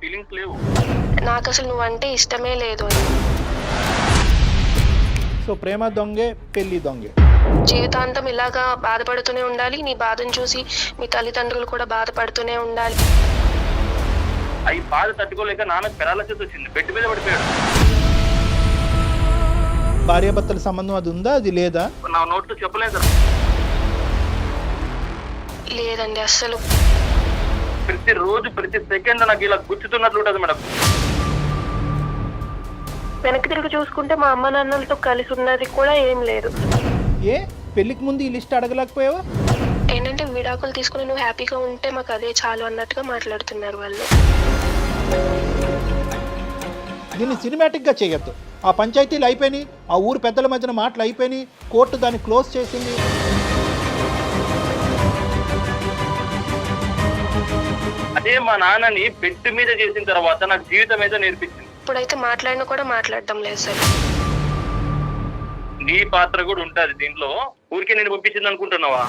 Feelings లేవు. నాకు అసలు నువ్వంటే ఇష్టమే లేదు. సో ప్రేమ దొంగే, పెళ్లి దొంగే. జీవితాంతం ఇలాగా బాధపడుతూనే ఉండాలి. నీ బాధను చూసి మీ తల్లిదండ్రులు కూడా బాధపడుతూనే ఉండాలి. అవి బాధ తట్టుకోలేక నాన్నకు పెరాలసిస్ వచ్చింది, బెడ్ మీద పడిపోయాడు. భార్యాభర్తల సంబంధం అది ఉందా, అది లేదా? నా నోట్తో చెప్పలేదు సార్. లేదండి అస్సలు. ప్రతిరోజు ప్రతి సెకండ్ నాకు ఇలా గుచ్చుతున్నట్లు ఉంటుంది మేడం. వెనక్కి తిరిగి చూసుకుంటే మా అమ్మ నాన్నలతో కలిసి ఉన్నది కూడా ఏం లేదు. ఏ పెళ్లికి ముందు ఈ లిస్ట్ అడగలేకపోయావా? ఏంటంటే విడాకులు తీసుకుని నువ్వు హ్యాపీగా ఉంటే మాకు అదే చాలు అన్నట్టుగా మాట్లాడుతున్నారు వాళ్ళు. దీన్ని సినిమాటిక్గా చేయొద్దు. ఆ పంచాయతీలు అయిపోయినాయి, ఆ ఊరు పెద్దల మధ్యన మాటలు అయిపోయినాయి, కోర్టు దాన్ని క్లోజ్ చేసింది. అదే మా నాన్నని బెడ్ మీద చేసిన తర్వాత నాకు జీవితం ఏదో నేర్పించింది. ఇప్పుడైతే మాట్లాడినా కూడా మాట్లాడటం లేదు సార్. నీ పాత్ర కూడా ఉంటది దీంట్లో. ఊరికే నేను పంపించింది అనుకుంటున్నావా?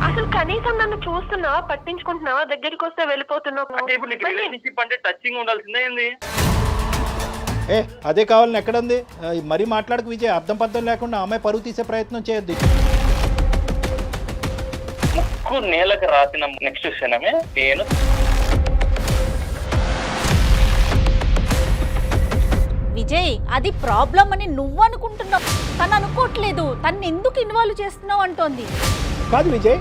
అసలు కనీసం నన్ను చూస్తున్నావా, పట్టించుకుంటున్నావా, దగ్గరికి వస్తే వెళ్ళిపోతున్నావు. అంటే ఇప్పుడు నీకు రిలేషన్షిప్ అంటే టచింగ్ ఉండాల్సిందే ఏంది? ఏ అదే కావాలని ఎక్కడుంది? మరీ మాట్లాడకు విజయ్, అర్థం పర్థం లేకుండా అమ్మాయి పరువు తీసే ప్రయత్నం చేయొద్దు. ముక్కు నేలకు రాసిన నెక్స్ట్ క్షణమే నేను విజయ్ అది ప్రాబ్లం అని నువ్వు అనుకుంటున్నావు, తను అనుకోవట్లేదు. తను ఎందుకు ఇన్వాల్వ్ చేస్తున్నావు అంటోంది. కాదు విజయ్,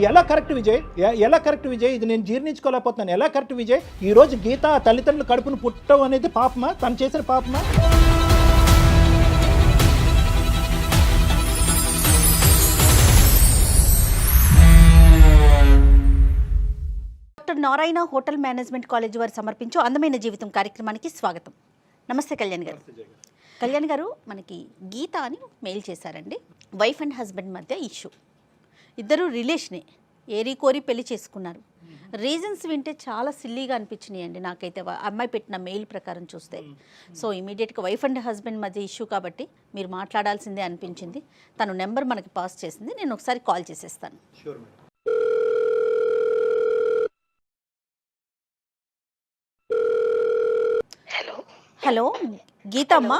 ఎలా కరెక్ట్ విజయ్? ఎలా కరెక్ట్ విజయ్? ఇది నేను జీర్ణించుకోలేకపోతున్నాను. ఎలా కరెక్ట్ విజయ్? ఈరోజు గీత తల్లిదండ్రులు కడుపును పుట్టడం అనేది పాపమా? తను చేసిన పాపమా? Doctor Narayana hotel management college వారు సమర్పించు అందమైన జీవితం కార్యక్రమానికి స్వాగతం. నమస్తే కళ్యాణ్ గారు. కళ్యాణ్ గారు, మనకి గీత అని మెయిల్ చేశారండి. వైఫ్ అండ్ హస్బెండ్ మధ్య ఇష్యూ, ఇద్దరు రిలేషనే, ఏరి కోరి పెళ్లి చేసుకున్నారు. రీజన్స్ వింటే చాలా సిల్లీగా అనిపించినాయి అండి నాకైతే అమ్మాయి పెట్టిన మెయిల్ ప్రకారం చూస్తే. సో ఇమీడియట్గా వైఫ్ అండ్ హస్బెండ్ మధ్య ఇష్యూ కాబట్టి మీరు మాట్లాడాల్సిందే అనిపించింది. తను నెంబర్ మనకి పాస్ చేసింది, నేను ఒకసారి కాల్ చేసేస్తాను. హలో హలో గీతమ్మ.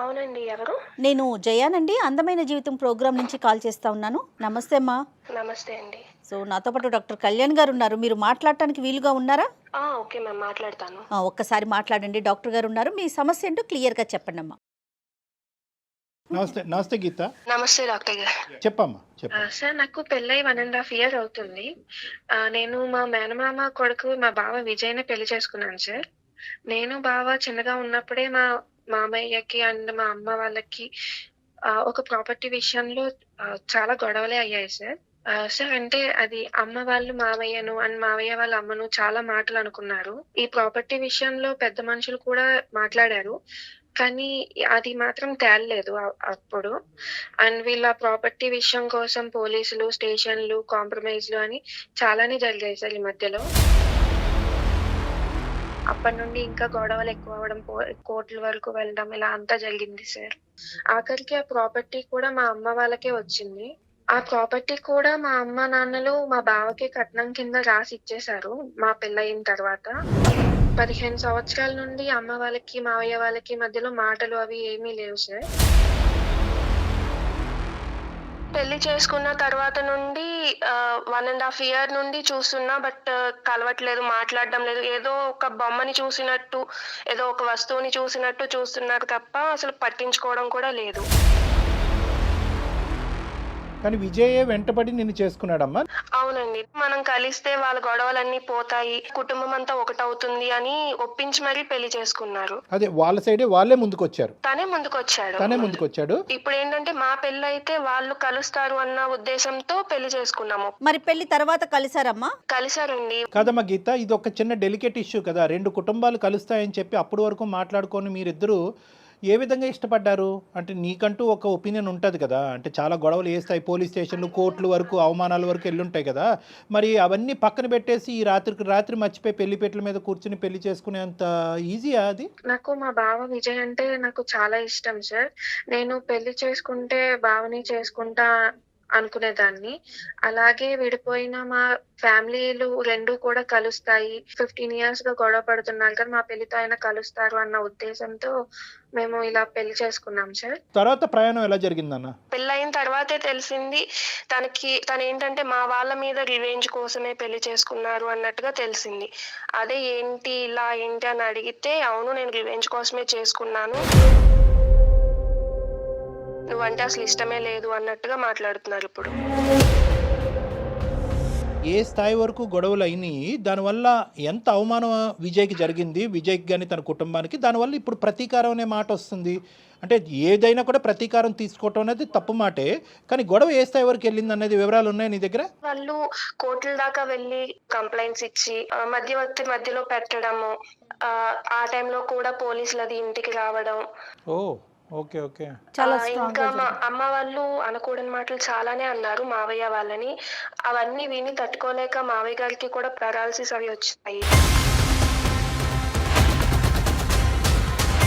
అవునండి, ఎవరు? నేను జయానండి, అందమైన జీవితం ప్రోగ్రామ్ నుంచి కాల్ చేస్తా ఉన్నాను. నమస్తే అమ్మా. నమస్తే అండి. సో నాతో పాటు డాక్టర్ కళ్యాణ్ గారు ఉన్నారు, మీరు మాట్లాడటానికి వీలుగా ఉన్నారా? ఓకే మ్యామ్, మాట్లాడతాను. ఒక్కసారి మాట్లాడండి. డాక్టర్ గారు ఉన్నారు, మీ సమస్య ఏంటో క్లియర్గా చెప్పండి అమ్మా. నమస్తే. నమస్తే గీత. నమస్తే డాక్టర్ గారు. చెప్పమ్మా, చెప్ప. సార్, నాకు పెళ్ళై 1.5 years అవుతుంది. నేను మా మేనమామ కొడుకు మా బావ విజయ్ని పెళ్లి చేసుకున్నాను సార్. నేను బావ చిన్నగా ఉన్నప్పుడే మా మామయ్యకి అండ్ మా అమ్మ వాళ్ళకి ఒక ప్రాపర్టీ విషయంలో చాలా గొడవలే అయ్యాయి సార్. సార్ అంటే అది అమ్మ వాళ్ళు మామయ్యను అండ్ మామయ్య వాళ్ళ అమ్మను చాలా మాటలు అనుకున్నారు. ఈ ప్రాపర్టీ విషయంలో పెద్ద మనుషులు కూడా మాట్లాడారు, కానీ అది మాత్రం తేలలేదు అప్పుడు. అండ్ వీళ్ళ ప్రాపర్టీ విషయం కోసం పోలీసులు, స్టేషన్లు, కాంప్రమైజ్లు అని చాలానే జరిగాయి సార్ ఈ మధ్యలో. అప్పటి నుండి ఇంకా గొడవలు ఎక్కువ అవ్వడం, కోర్టుల వరకు వెళ్ళడం, ఇలా అంతా జరిగింది సార్. ఆఖరికి ఆ ప్రాపర్టీ కూడా మా అమ్మ వాళ్ళకే వచ్చింది. ఆ ప్రాపర్టీ కూడా మా అమ్మ నాన్నలు మా బావకి కట్నం కింద రాసి ఇచ్చేశారు మా పెళ్ళయిన తర్వాత. 15 సంవత్సరాల నుండి అమ్మ వాళ్ళకి మావయ్య వాళ్ళకి మధ్యలో మాటలు అవి ఏమీ లేవు సార్. పెళ్లి చేసుకున్న తర్వాత నుండి 1.5 year నుండి చూస్తున్నా, బట్ కలవట్లేదు, మాట్లాడడం లేదు. ఏదో ఒక బొమ్మని చూసినట్టు, ఏదో ఒక వస్తువుని చూసినట్టు చూస్తున్నారు తప్ప అసలు పట్టించుకోవడం కూడా లేదు. కానీ విజయే వెంటబడి నిన్ను చేసుకున్నాడమ్మా. అవునండి, మనం కలిస్తే వాళ్ళ గొడవలన్నీ పోతాయి, కుటుంబం అంతా ఒకటవుతుంది అని ఒప్పించి మరీ పెళ్లి చేసుకున్నారు. అదే వాళ్ళ సైడే వాళ్ళే ముందుకొచ్చారు. తనే ముందుకొచ్చాడు. ఇప్పుడు ఏంటంటే మా పెళ్లి అయితే వాళ్ళు కలుస్తారు అన్న ఉద్దేశంతో పెళ్లి చేసుకున్నాము. మరి పెళ్లి తర్వాత కలిసారమ్మా? కలిసారండి. కాదమ్మా గీత, ఇది ఒక చిన్న డెలికేట్ ఇష్యూ కదా. 2 కుటుంబాలు కలుస్తాయని చెప్పి అప్పటి వరకు మాట్లాడుకొని మీరిద్దరూ ఏ విధంగా ఇష్టపడ్డారు? అంటే నీకంటూ ఒక ఒపీనియన్ ఉంటుంది కదా, అంటే చాలా గొడవలు వేస్తాయి, పోలీస్ స్టేషన్లు, కోర్టుల వరకు, అవమానాల వరకు వెళ్ళుంటాయి కదా. మరి అవన్నీ పక్కన పెట్టేసి ఈ రాత్రి మర్చిపోయి పెళ్లిపేటల మీద కూర్చుని పెళ్లి చేసుకునేంత ఈజీయా అది? నాకు మా బావ విజయ్ అంటే నాకు చాలా ఇష్టం సార్. నేను పెళ్లి చేసుకుంటే బావని చేసుకుంటా అనుకునేదాన్ని. అలాగే విడిపోయిన మా ఫ్యామిలీలు 2 కూడా కలుస్తాయి. 15 ఇయర్స్‌గా గొడవ పడుతున్నారు కానీ మా పెళ్లితో అయినా కలుస్తారు అన్న ఉద్దేశంతో మేము ఇలా పెళ్లి చేసుకున్నాం సార్. తర్వాత ప్రయాణం ఎలా జరిగిందన్న? పెళ్ళయిన తర్వాతే తెలిసింది తనేంటంటే మా వాళ్ళ మీద రివెంజ్ కోసమే పెళ్లి చేసుకున్నారు అన్నట్టుగా తెలిసింది. అదే ఏంటి ఇలా ఏంటి అని అడిగితే, అవును నేను రివెంజ్ కోసమే చేసుకున్నాను, నువ్వంటే అసలు ఇష్టమే లేదు అన్నట్టుగా మాట్లాడుతున్నారు ఇప్పుడు. ఏ స్థాయి వరకు గొడవలు అయినాయి, దానివల్ల ఎంత అవమానం విజయ్కి జరిగింది, విజయ్కి కానీ తన కుటుంబానికి, దానివల్ల ఇప్పుడు ప్రతీకారం అనే మాట వస్తుంది. అంటే ఏదైనా కూడా ప్రతీకారం తీసుకోవటం అనేది తప్పు మాటే, కానీ గొడవ ఏ స్థాయి వరకు వెళ్ళింది అనేది వివరాలు ఉన్నాయి నీ దగ్గర? వాళ్ళు కోర్టుల దాకా వెళ్ళి కంప్లైంట్స్ ఇచ్చి మధ్యవర్తి మధ్యలో పెట్టడము, ఆ టైంలో కూడా పోలీసులు అది ఇంటికి రావడం. ఓ ఓకే ఓకే. ఇంకా మా అమ్మ వాళ్ళు అనకూడని మాటలు చాలానే అన్నారు మావయ్య వాళ్ళని. అవన్నీ విని తట్టుకోలేక మావయ్య గారికి కూడా పెరాలసిస్ అవి వచ్చాయి.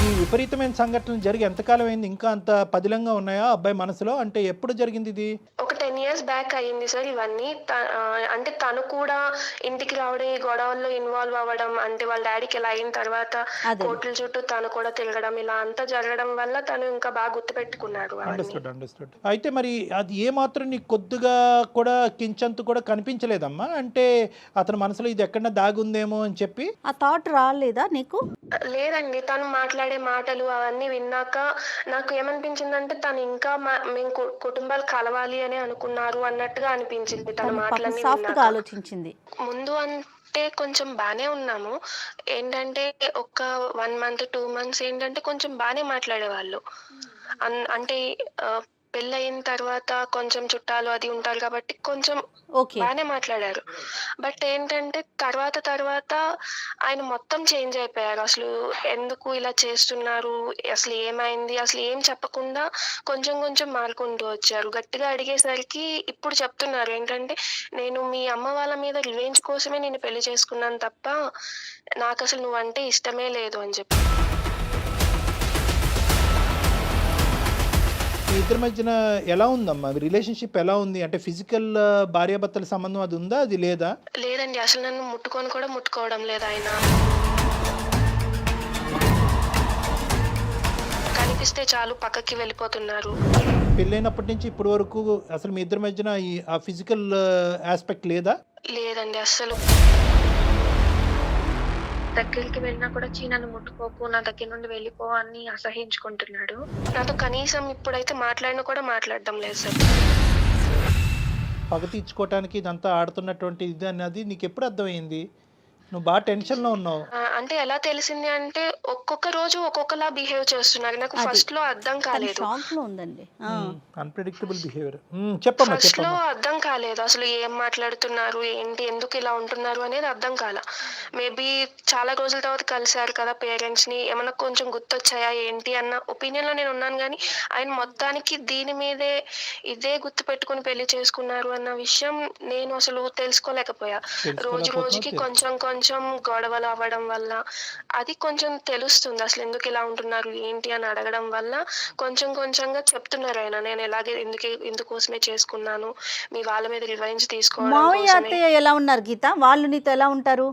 ఈ విపరీతమైన సంఘటనలు జరిగి ఎంతకాలం అయింది? ఇంకా అంత పదిలంగా ఉన్నాయా అబ్బాయి మనసులో? అంటే ఎప్పుడు జరిగింది ఇది? ఒక 10 years బ్యాక్ అయ్యింది సార్ ఇవన్నీ. అంటే తను కూడా ఇంటికి రావడం, ఈ గొడవల్లో ఇన్వాల్వ్ అవ్వడం, అంటే వాళ్ళ డాడీకి ఇలా అయిన తర్వాత కోర్టుల చుట్టూ తను కూడా తిరగడం, ఇలా అంతా జరగడం వల్ల తను ఇంకా బాగా గుర్తుపెట్టుకున్నాడు. అండర్స్టూడ్. అయితే మరి అది ఏ మాత్రం నీకు కొద్దిగా కూడా కించంతు కూడా కనిపించలేదమ్మా? అంటే అతని మనసులో ఇది ఎక్కడన్నా దాగుందేమో అని చెప్పి ఆ థాట్ రాలేదా నీకు? లేదండి, తను మాట్లాడే మాటలు అవన్నీ విన్నాక నాకు ఏమనిపించిందంటే తను ఇంకా మేము కుటుంబాలు కలవాలి అని అనుకున్నారు అన్నట్టుగా అనిపించింది తన మాటలన్నీ సాఫ్ట్ గా ఆలోచించింది. ముందు అంటే కొంచెం బానే ఉన్నాము. ఏంటంటే ఒక 1 month 2 months ఏంటంటే కొంచెం బానే మాట్లాడేవాళ్ళు. అంటే పెళ్ళయిన తర్వాత కొంచెం చుట్టాలు అది ఉంటారు కాబట్టి కొంచెం బానే మాట్లాడారు. బట్ ఏంటంటే తర్వాత ఆయన మొత్తం చేంజ్ అయిపోయారు. అసలు ఎందుకు ఇలా చేస్తున్నారు, అసలు ఏమైంది, అసలు ఏం చెప్పకుండా కొంచెం మారుకుంటూ వచ్చారు. గట్టిగా అడిగేసరికి ఇప్పుడు చెప్తున్నారు ఏంటంటే, నేను మీ అమ్మ వాళ్ళ మీద రివెంజ్ కోసమే నేను పెళ్లి చేసుకున్నాను తప్ప నాకు అసలు నువ్వంటే ఇష్టమే లేదు అని చెప్పి. మీ ఇద్దరి మధ్యన ఎలా ఉందమ్మా రిలేషన్షిప్? ఎలా ఉంది? అంటే ఫిజికల్ భార్యాభర్తల సంబంధం అది ఉందా, అది లేదా? లేదండి, అసలు నన్ను ముట్టుకోవడం లేదు ఆయన. కనిపిస్తే చాలు పక్కకి వెళ్ళిపోతున్నారు. పెళ్ళైనప్పటి నుంచి ఇప్పటి వరకు అసలు మీ ఇద్దరి మధ్యన ఆ ఫిజికల్ ఆస్పెక్ట్ లేదా? లేదండి, అసలు. దగ్గరికి వెళ్ళినా కూడా నన్ను ముట్టుకోకు, నా దగ్గర నుండి వెళ్ళిపో అని అసహించుకుంటున్నాడు. నాతో కనీసం ఇప్పుడైతే మాట్లాడినా కూడా మాట్లాడడం లేదు సార్. పగ తీర్చుకోవటానికి ఇదంతా ఆడుతున్నటువంటి ఇది అన్నది నీకు ఎప్పుడు అర్థమైంది? నువ్వు బాగా టెన్షన్లో ఉన్నావు. అంటే ఎలా తెలిసింది అంటే ఒక్కొక్క రోజు ఒక్కొక్కలా బిహేవ్ చేస్తున్నారు. నాకు ఫస్ట్ లో అర్థం కాలేదు. Unpredictable behaviour. చెప్పమ్మా. ఫస్ట్ లో అర్థం కాలేదు అసలు ఏం మాట్లాడుతున్నారు, ఏంటి, ఎందుకు ఇలా ఉంటున్నారు అనేది అర్థం కాల. మేబీ చాలా రోజుల తర్వాత కలిసారు కదా పేరెంట్స్ ని, ఏమన్నా కొంచెం గుర్తొచ్చాయా ఏంటి అన్న ఒపీనియన్ లో నేను ఉన్నాను. కానీ ఆయన మొత్తానికి దీని మీదే ఇదే గుర్తు పెట్టుకుని పెళ్లి చేసుకున్నారు అన్న విషయం నేను అసలు తెలుసుకోలేకపోయా. రోజుకి కొంచెం గొడవలు అవ్వడం వల్ల అది కొంచెం తెలుస్తుంది అసలు ఎందుకు ఇలా ఉంటున్నారు ఏంటి అని అడగడం వల్ల కొంచెంగా చెప్తున్నారు ఆయన, నేను ఎలాగే ఎందుకోసమే చేసుకున్నాను, మీ వాళ్ళ మీద రివెంజ్ తీసుకోవడం. మావయ్య అత్తయ్య ఎలా ఉన్నారు గీత? వాళ్ళు నీతో ఎలా ఉంటారు?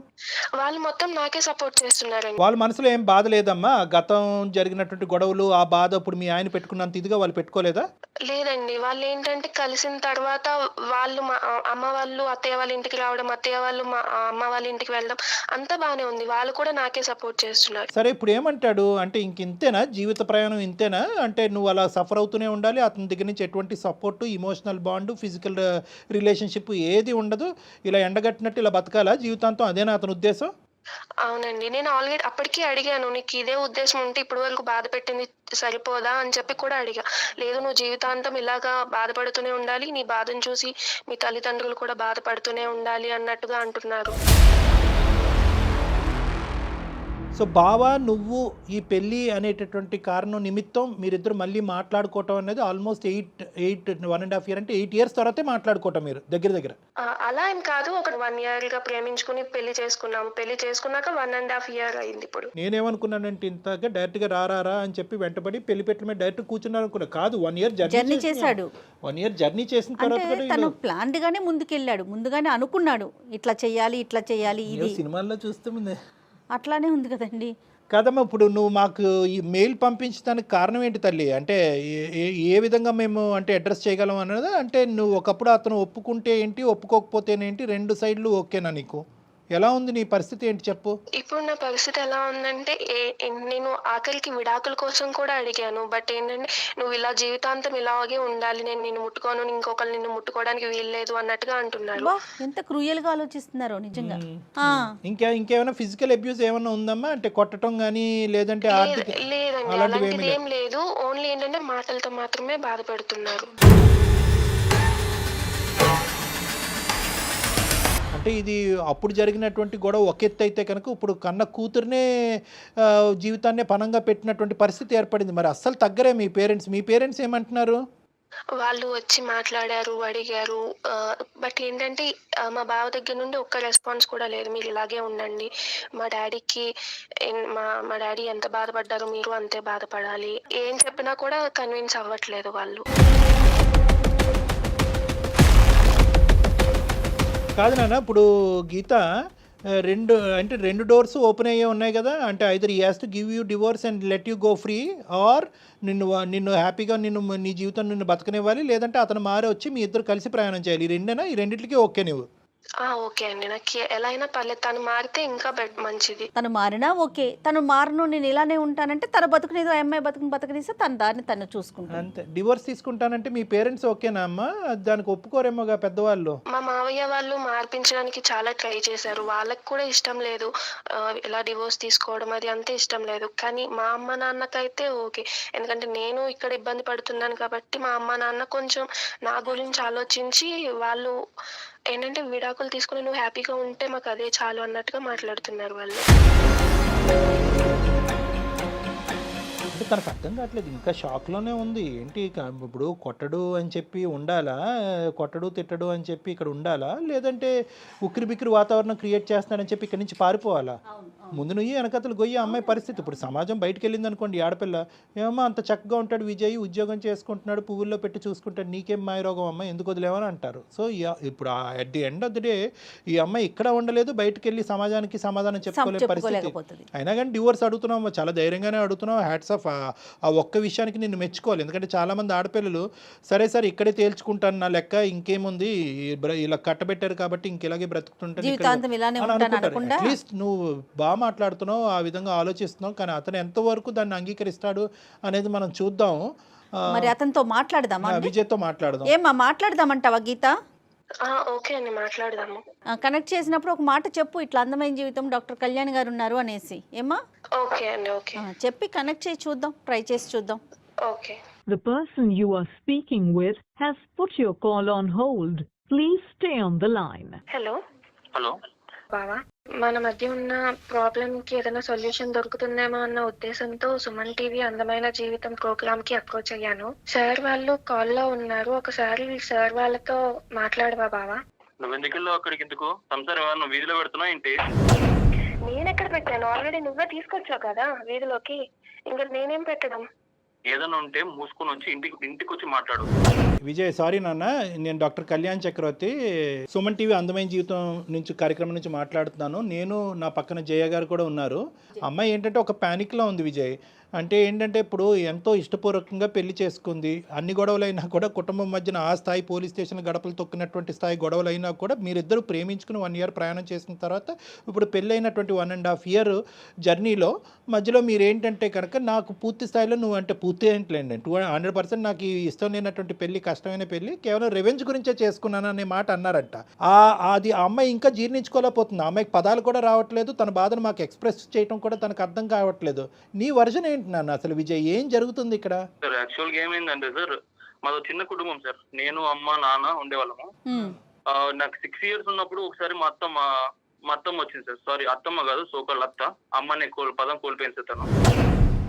వాళ్ళు మొత్తం నాకే సపోర్ట్ చేస్తున్నారండి. వాళ్ళ మనసులో ఏం బాధ లేదమ్మా? గతం జరిగినటువంటి గొడవలు, ఆ బాధ ఇప్పుడు మీ ఆయన పెట్టుకున్నంత ఇదిగా వాళ్ళు పెట్టుకోలేదా? లేదండి, వాళ్ళు ఏంటంటే కలిసిన తర్వాత వాళ్ళు మా అమ్మ వాళ్ళు అత్తయ్య వాళ్ళ ఇంటికి రావడం, అత్తయ్య వాళ్ళు మా అమ్మ వాళ్ళ ఇంటికి వెళ్ళడం అంతా బానే ఉంది. వాళ్ళు కూడా నాకే సపోర్ట్ చేస్తున్నారు. సరే, ఇప్పుడు ఏమంటాడు అంటే ఇంతేనా జీవిత ప్రయాణం, ఇంతేనా? అంటే నువ్వు అలా సఫర్ అవుతూనే ఉండాలి, అతని దగ్గర నుంచి ఎటువంటి support, emotional bond, physical relationship ఏది ఉండదు, ఇలా ఎండగట్టినట్టు ఇలా బతకాలా జీవితాంతం? అదేనా అతని ఉద్దేశం? అవునండి, నేను ఆల్రెడీ అప్పటికీ అడిగాను, నీకు ఇదే ఉద్దేశం ఉంటే ఇప్పుడు వరకు బాధ పెట్టింది సరిపోదా అని చెప్పి కూడా అడిగా. లేదు, నువ్వు జీవితాంతం ఇలాగా బాధపడుతూనే ఉండాలి, నీ బాధను చూసి మీ తల్లిదండ్రులు కూడా బాధపడుతూనే ఉండాలి అన్నట్టుగా అంటున్నారు. సో బావా నువ్వు ఈ పెళ్ళి అనేటటువంటి కారణం నిమిత్తం మీరిద్దరు మళ్ళీ మాట్లాడుకోవటం అనేది ఆల్మోస్ట్ 1.5 year అంటే 8 years తర్వాతే మాట్లాడుకోవటం మీరు దగ్గర అలా ఏం కాదు, ఒక 1 year గా ప్రేమించుకుని పెళ్లి చేసుకున్నాం. పెళ్లి చేసుకున్నాక 1.5 year అయింది ఇప్పుడు. నేనేమనుకున్నానంటే ఇంతగా డైరెక్ట్గా రారా అని చెప్పి వెంటబడి పెళ్లి పెట్టల మీద డైరెక్ట్ కూర్చున్నారు అనుకున్నా. కాదు 1 year జర్నీ చేశాడు. 1 year జర్నీ చేసిన తర్వాత అంటే కూడా తను ప్లాన్డ్ గానే ముందుకెళ్ళాడు, ముందుగానే అనుకున్నాడు ఇట్లా చేయాలి ఇది సినిమాల్లో చూస్తుంది అట్లానే ఉంది కదండి. కాదమ్మా, ఇప్పుడు నువ్వు మాకు ఈ మెయిల్ పంపించడానికి కారణం ఏంటి తల్లి? అంటే ఏ విధంగా మేము అంటే అడ్రస్ చేయగలం అన్నది, అంటే నువ్వు ఒకప్పుడు అతను ఒప్పుకుంటే ఏంటి, ఒప్పుకోకపోతేనేంటి, 2 సైడ్లు ఓకేనా నీకు? ఎలా ఉంది నీ పరిస్థితి ఏంటి చెప్పు? ఇప్పుడు నా పరిస్థితి ఎలా ఉందంటే నేను ఆఖరికి విడాకుల కోసం కూడా అడిగాను. బట్ ఏంటంటే నువ్వు ఇలా జీవితాంతం ఇలాగే ఉండాలి, నేను నిన్ను ముట్టుకోను, ఇంకొకరు నిన్ను ముట్టుకోవడానికి వీల్లేదు అన్నట్టుగా అంటున్నారు. ఎంత క్రూయల్ గా ఆలోచిస్తున్నారో నిజంగా. ఇంకేమైనా ఫిజికల్ అబ్యూస్ ఏమైనా ఉందమ్మా? అంటే కొట్టడం కానీ లేదంటే లేదండి, అలాంటిది ఏం లేదు. ఓన్లీ ఏంటంటే మాటలతో మాత్రమే బాధ పెడుతున్నారు. అంటే ఇది అప్పుడు జరిగినటువంటి గొడవ ఒక ఎత్తు అయితే కనుక ఇప్పుడు కన్న కూతురునే జీవితాన్ని పణంగా పెట్టినటువంటి పరిస్థితి ఏర్పడింది. మరి అస్సలు తగ్గరే మీ పేరెంట్స్ ఏమంటున్నారు? వాళ్ళు వచ్చి మాట్లాడారు, అడిగారు. బట్ ఏంటంటే మా బావ దగ్గర నుండి ఒక్క రెస్పాన్స్ కూడా లేదు. మీరు ఇలాగే ఉండండి, మా డాడీకి మా డాడీ ఎంత బాధపడ్డారో మీరు అంతే బాధపడాలి. ఏం చెప్పినా కూడా కన్విన్స్ అవ్వట్లేదు వాళ్ళు. కాదు నాన్న, ఇప్పుడు గీత రెండు డోర్స్ ఓపెన్ అయ్యే ఉన్నాయి కదా. అంటే either he has to give you divorce and let you go free, or నిన్ను హ్యాపీగా నీ జీవితం నిన్ను బతకనివ్వాలి, లేదంటే అతను మారి వచ్చి మీ ఇద్దరు కలిసి ప్రయాణం చేయాలి. ఈ రెండింటికి ఓకే నువ్వు? ఓకే అండి, నాకు ఎలా అయినా పర్లేదు. తను మారితే ఇంకా మంచిది. తను మారినా ఓకే, తను మారను నేను ఇలానే ఉంటానంటే తన బతుకునేదో అమ్మాయి బతుకునిస్తే తన దారిని తను చూసుకుంటాను అంతే. డివోర్స్ తీసుకుంటానంటే మీ పేరెంట్స్ ఓకేనా అమ్మా? దానికి ఒప్పుకోరేమోగా పెద్దవాళ్ళు. మా మావయ్య వాళ్ళు మార్పించడానికి చాలా ట్రై చేశారు. వాళ్ళకి కూడా ఇష్టం లేదు ఇలా డివోర్స్ తీసుకోవడం, అది అంతే ఇష్టం లేదు. కానీ మా అమ్మ నాన్నకైతే ఓకే, ఎందుకంటే నేను ఇక్కడ ఇబ్బంది పడుతున్నాను కాబట్టి మా అమ్మ నాన్న కొంచెం నా గురించి ఆలోచించి వాళ్ళు ఏంటంటే విడాకులు తీసుకుని నువ్వు హ్యాపీగా ఉంటే మాకు అదే చాలు అన్నట్టుగా మాట్లాడుతున్నారు వాళ్ళు. అంటే తనకు అర్థం కావట్లేదు, ఇంకా షాక్లోనే ఉంది. ఏంటి ఇప్పుడు కొట్టడు అని చెప్పి ఉండాలా, కొట్టడు తిట్టడు అని చెప్పి ఇక్కడ ఉండాలా, లేదంటే ఉక్కిరి బిక్కిరి వాతావరణం క్రియేట్ చేస్తున్నాడని చెప్పి ఇక్కడి నుంచి పారిపోవాలా? ముందు నువ్వు వెనకతలు గొయ్యి అమ్మాయి పరిస్థితి. ఇప్పుడు సమాజం బయటకు వెళ్ళింది అనుకోండి, ఆడపిల్ల ఏమో అంత చక్కగా ఉంటాడు విజయ్, ఉద్యోగం చేసుకుంటున్నాడు, పువ్వుల్లో పెట్టి చూసుకుంటాడు, నీకేం మాయరోగం అమ్మాయి, ఎందుకు వదిలేవని అంటారు. సో ఇప్పుడు at the end of the day ఈ అమ్మాయి ఇక్కడ ఉండలేదు, బయటకు వెళ్ళి సమాజానికి సమాధానం చెప్పుకోలేని పరిస్థితి. అయినా కానీ డివోర్స్ అడుగుతున్నావు, చాలా ధైర్యంగానే అడుగుతున్నావు. Hats off. ఆ ఒక్క విషయానికి నిన్ను మెచ్చుకోవాలి. ఎందుకంటే చాలామంది ఆడపిల్లలు సరే ఇక్కడే తేల్చుకుంటాను నా లెక్క, ఇంకేముంది ఇలా కట్టబెట్టారు కాబట్టి ఇంకెలాగే బ్రతుకుతుంటాను, అట్లీస్ట్ నువ్వు బాగా మాట్లాడుతున్నావు, ఆ విధంగా ఆలోచిస్తున్నావు. కానీ అతను ఎంతవరకు దాన్ని అంగీకరిస్తాడు అనేది మనం చూద్దాం. మరి అతనితో మాట్లాడదామా? విజయ్తో మాట్లాడదాం. ఏమా మాట్లాడదామంటావా గీత? ఓకే అండి, మాట్లాడదాము. కనెక్ట్ చేసినప్పుడు ఒక మాట చెప్పు, ఇట్లా అందమైన జీవితం డాక్టర్ కళ్యాణ్ గారు ఉన్నారు అనేసి. ఏమా? ఓకే అండి, ఓకే చెప్పి కనెక్ట్ చేసి చూద్దాం, ట్రై చేసి చూద్దాం. Okay. The person you are speaking with has put your call on hold. Please stay on the line. Hello hello బావా, మన మధ్య ఉన్న ప్రాబ్లం కి ఏదైనా సొల్యూషన్ దొరుకుతుందేమో అన్న ఉద్దేశంతో సుమన్ టీవీ అందమైన జీవితం ప్రోగ్రామ్ కి అప్రోచ్ అయ్యాను. సార్ వాళ్ళు కాల్లో ఉన్నారు, ఒకసారి సార్ వాళ్ళతో మాట్లాడవా బావా? నువ్వు ఎందుకు అక్కడికి? ఎందుకు సంసారం నువ్వు వీధిలో పెడుతున్నావు ఏంటి? నేను ఎక్కడ పెట్టాను? ఆల్రెడీ నువ్వే తీసుకొచ్చావు కదా వీధిలోకి, ఇంకా నేనేం పెట్టడం? ఏదైనా ఉంటే మూసుకొని వచ్చి ఇంటికి వచ్చి మాట్లాడు. విజయ్, సారీ నాన్న, నేను డాక్టర్ కళ్యాణ్ చక్రవర్తి, సుమన్ టీవీ అందమైన జీవితం నుంచి కార్యక్రమం నుంచి మాట్లాడుతున్నాను. నేను నా పక్కన జయ గారు కూడా ఉన్నారు. అమ్మాయి ఏంటంటే ఒక ప్యానిక్లో ఉంది విజయ్. అంటే ఏంటంటే ఇప్పుడు ఎంతో ఇష్టపూర్వకంగా పెళ్లి చేసుకుంది, అన్ని గొడవలైనా కూడా కుటుంబం మధ్యన ఆ స్థాయి పోలీస్ స్టేషన్ గడపలు తొక్కినటువంటి స్థాయి గొడవలైనా కూడా మీరిద్దరు ప్రేమించుకుని 1 year ప్రయాణం చేసిన తర్వాత ఇప్పుడు పెళ్ళైనటువంటి 1.5 year జర్నీలో మధ్యలో మీరేంటంటే కనుక నాకు పూర్తి స్థాయిలో నువ్వు అంటే పూర్తి ఏంటండి 100% నాకు ఈ ఇష్టం లేనటువంటి పెళ్లి, కష్టమైన పెళ్లి, కేవలం రెవెంజ్ గురించే చేసుకున్నాను అనే మాట అన్నారంట. అది ఆ అమ్మాయి ఇంకా జీర్ణించుకోలేకపోతుంది. ఆ అమ్మాయికి పదాలు కూడా రావట్లేదు, తన బాధను మాకు ఎక్స్ప్రెస్ చేయడం కూడా తనకు అర్థం కావట్లేదు. నీ వర్జన్ ఏంటి నాన్న అసలు? విజయ్, ఏం జరుగుతుంది ఇక్కడ? సార్ యాక్చువల్గా ఏమైందంటే సార్, మాది చిన్న కుటుంబం సార్. నేను అమ్మ నాన్న ఉండేవాళ్ళము. నాకు 6 years ఉన్నప్పుడు ఒకసారి మా అత్త మా అత్తమ్మ వచ్చింది సార్. సారీ అత్తమ్మ కాదు, సోకల్ అత్త. అమ్మని పదం కోల్పోయింది సార్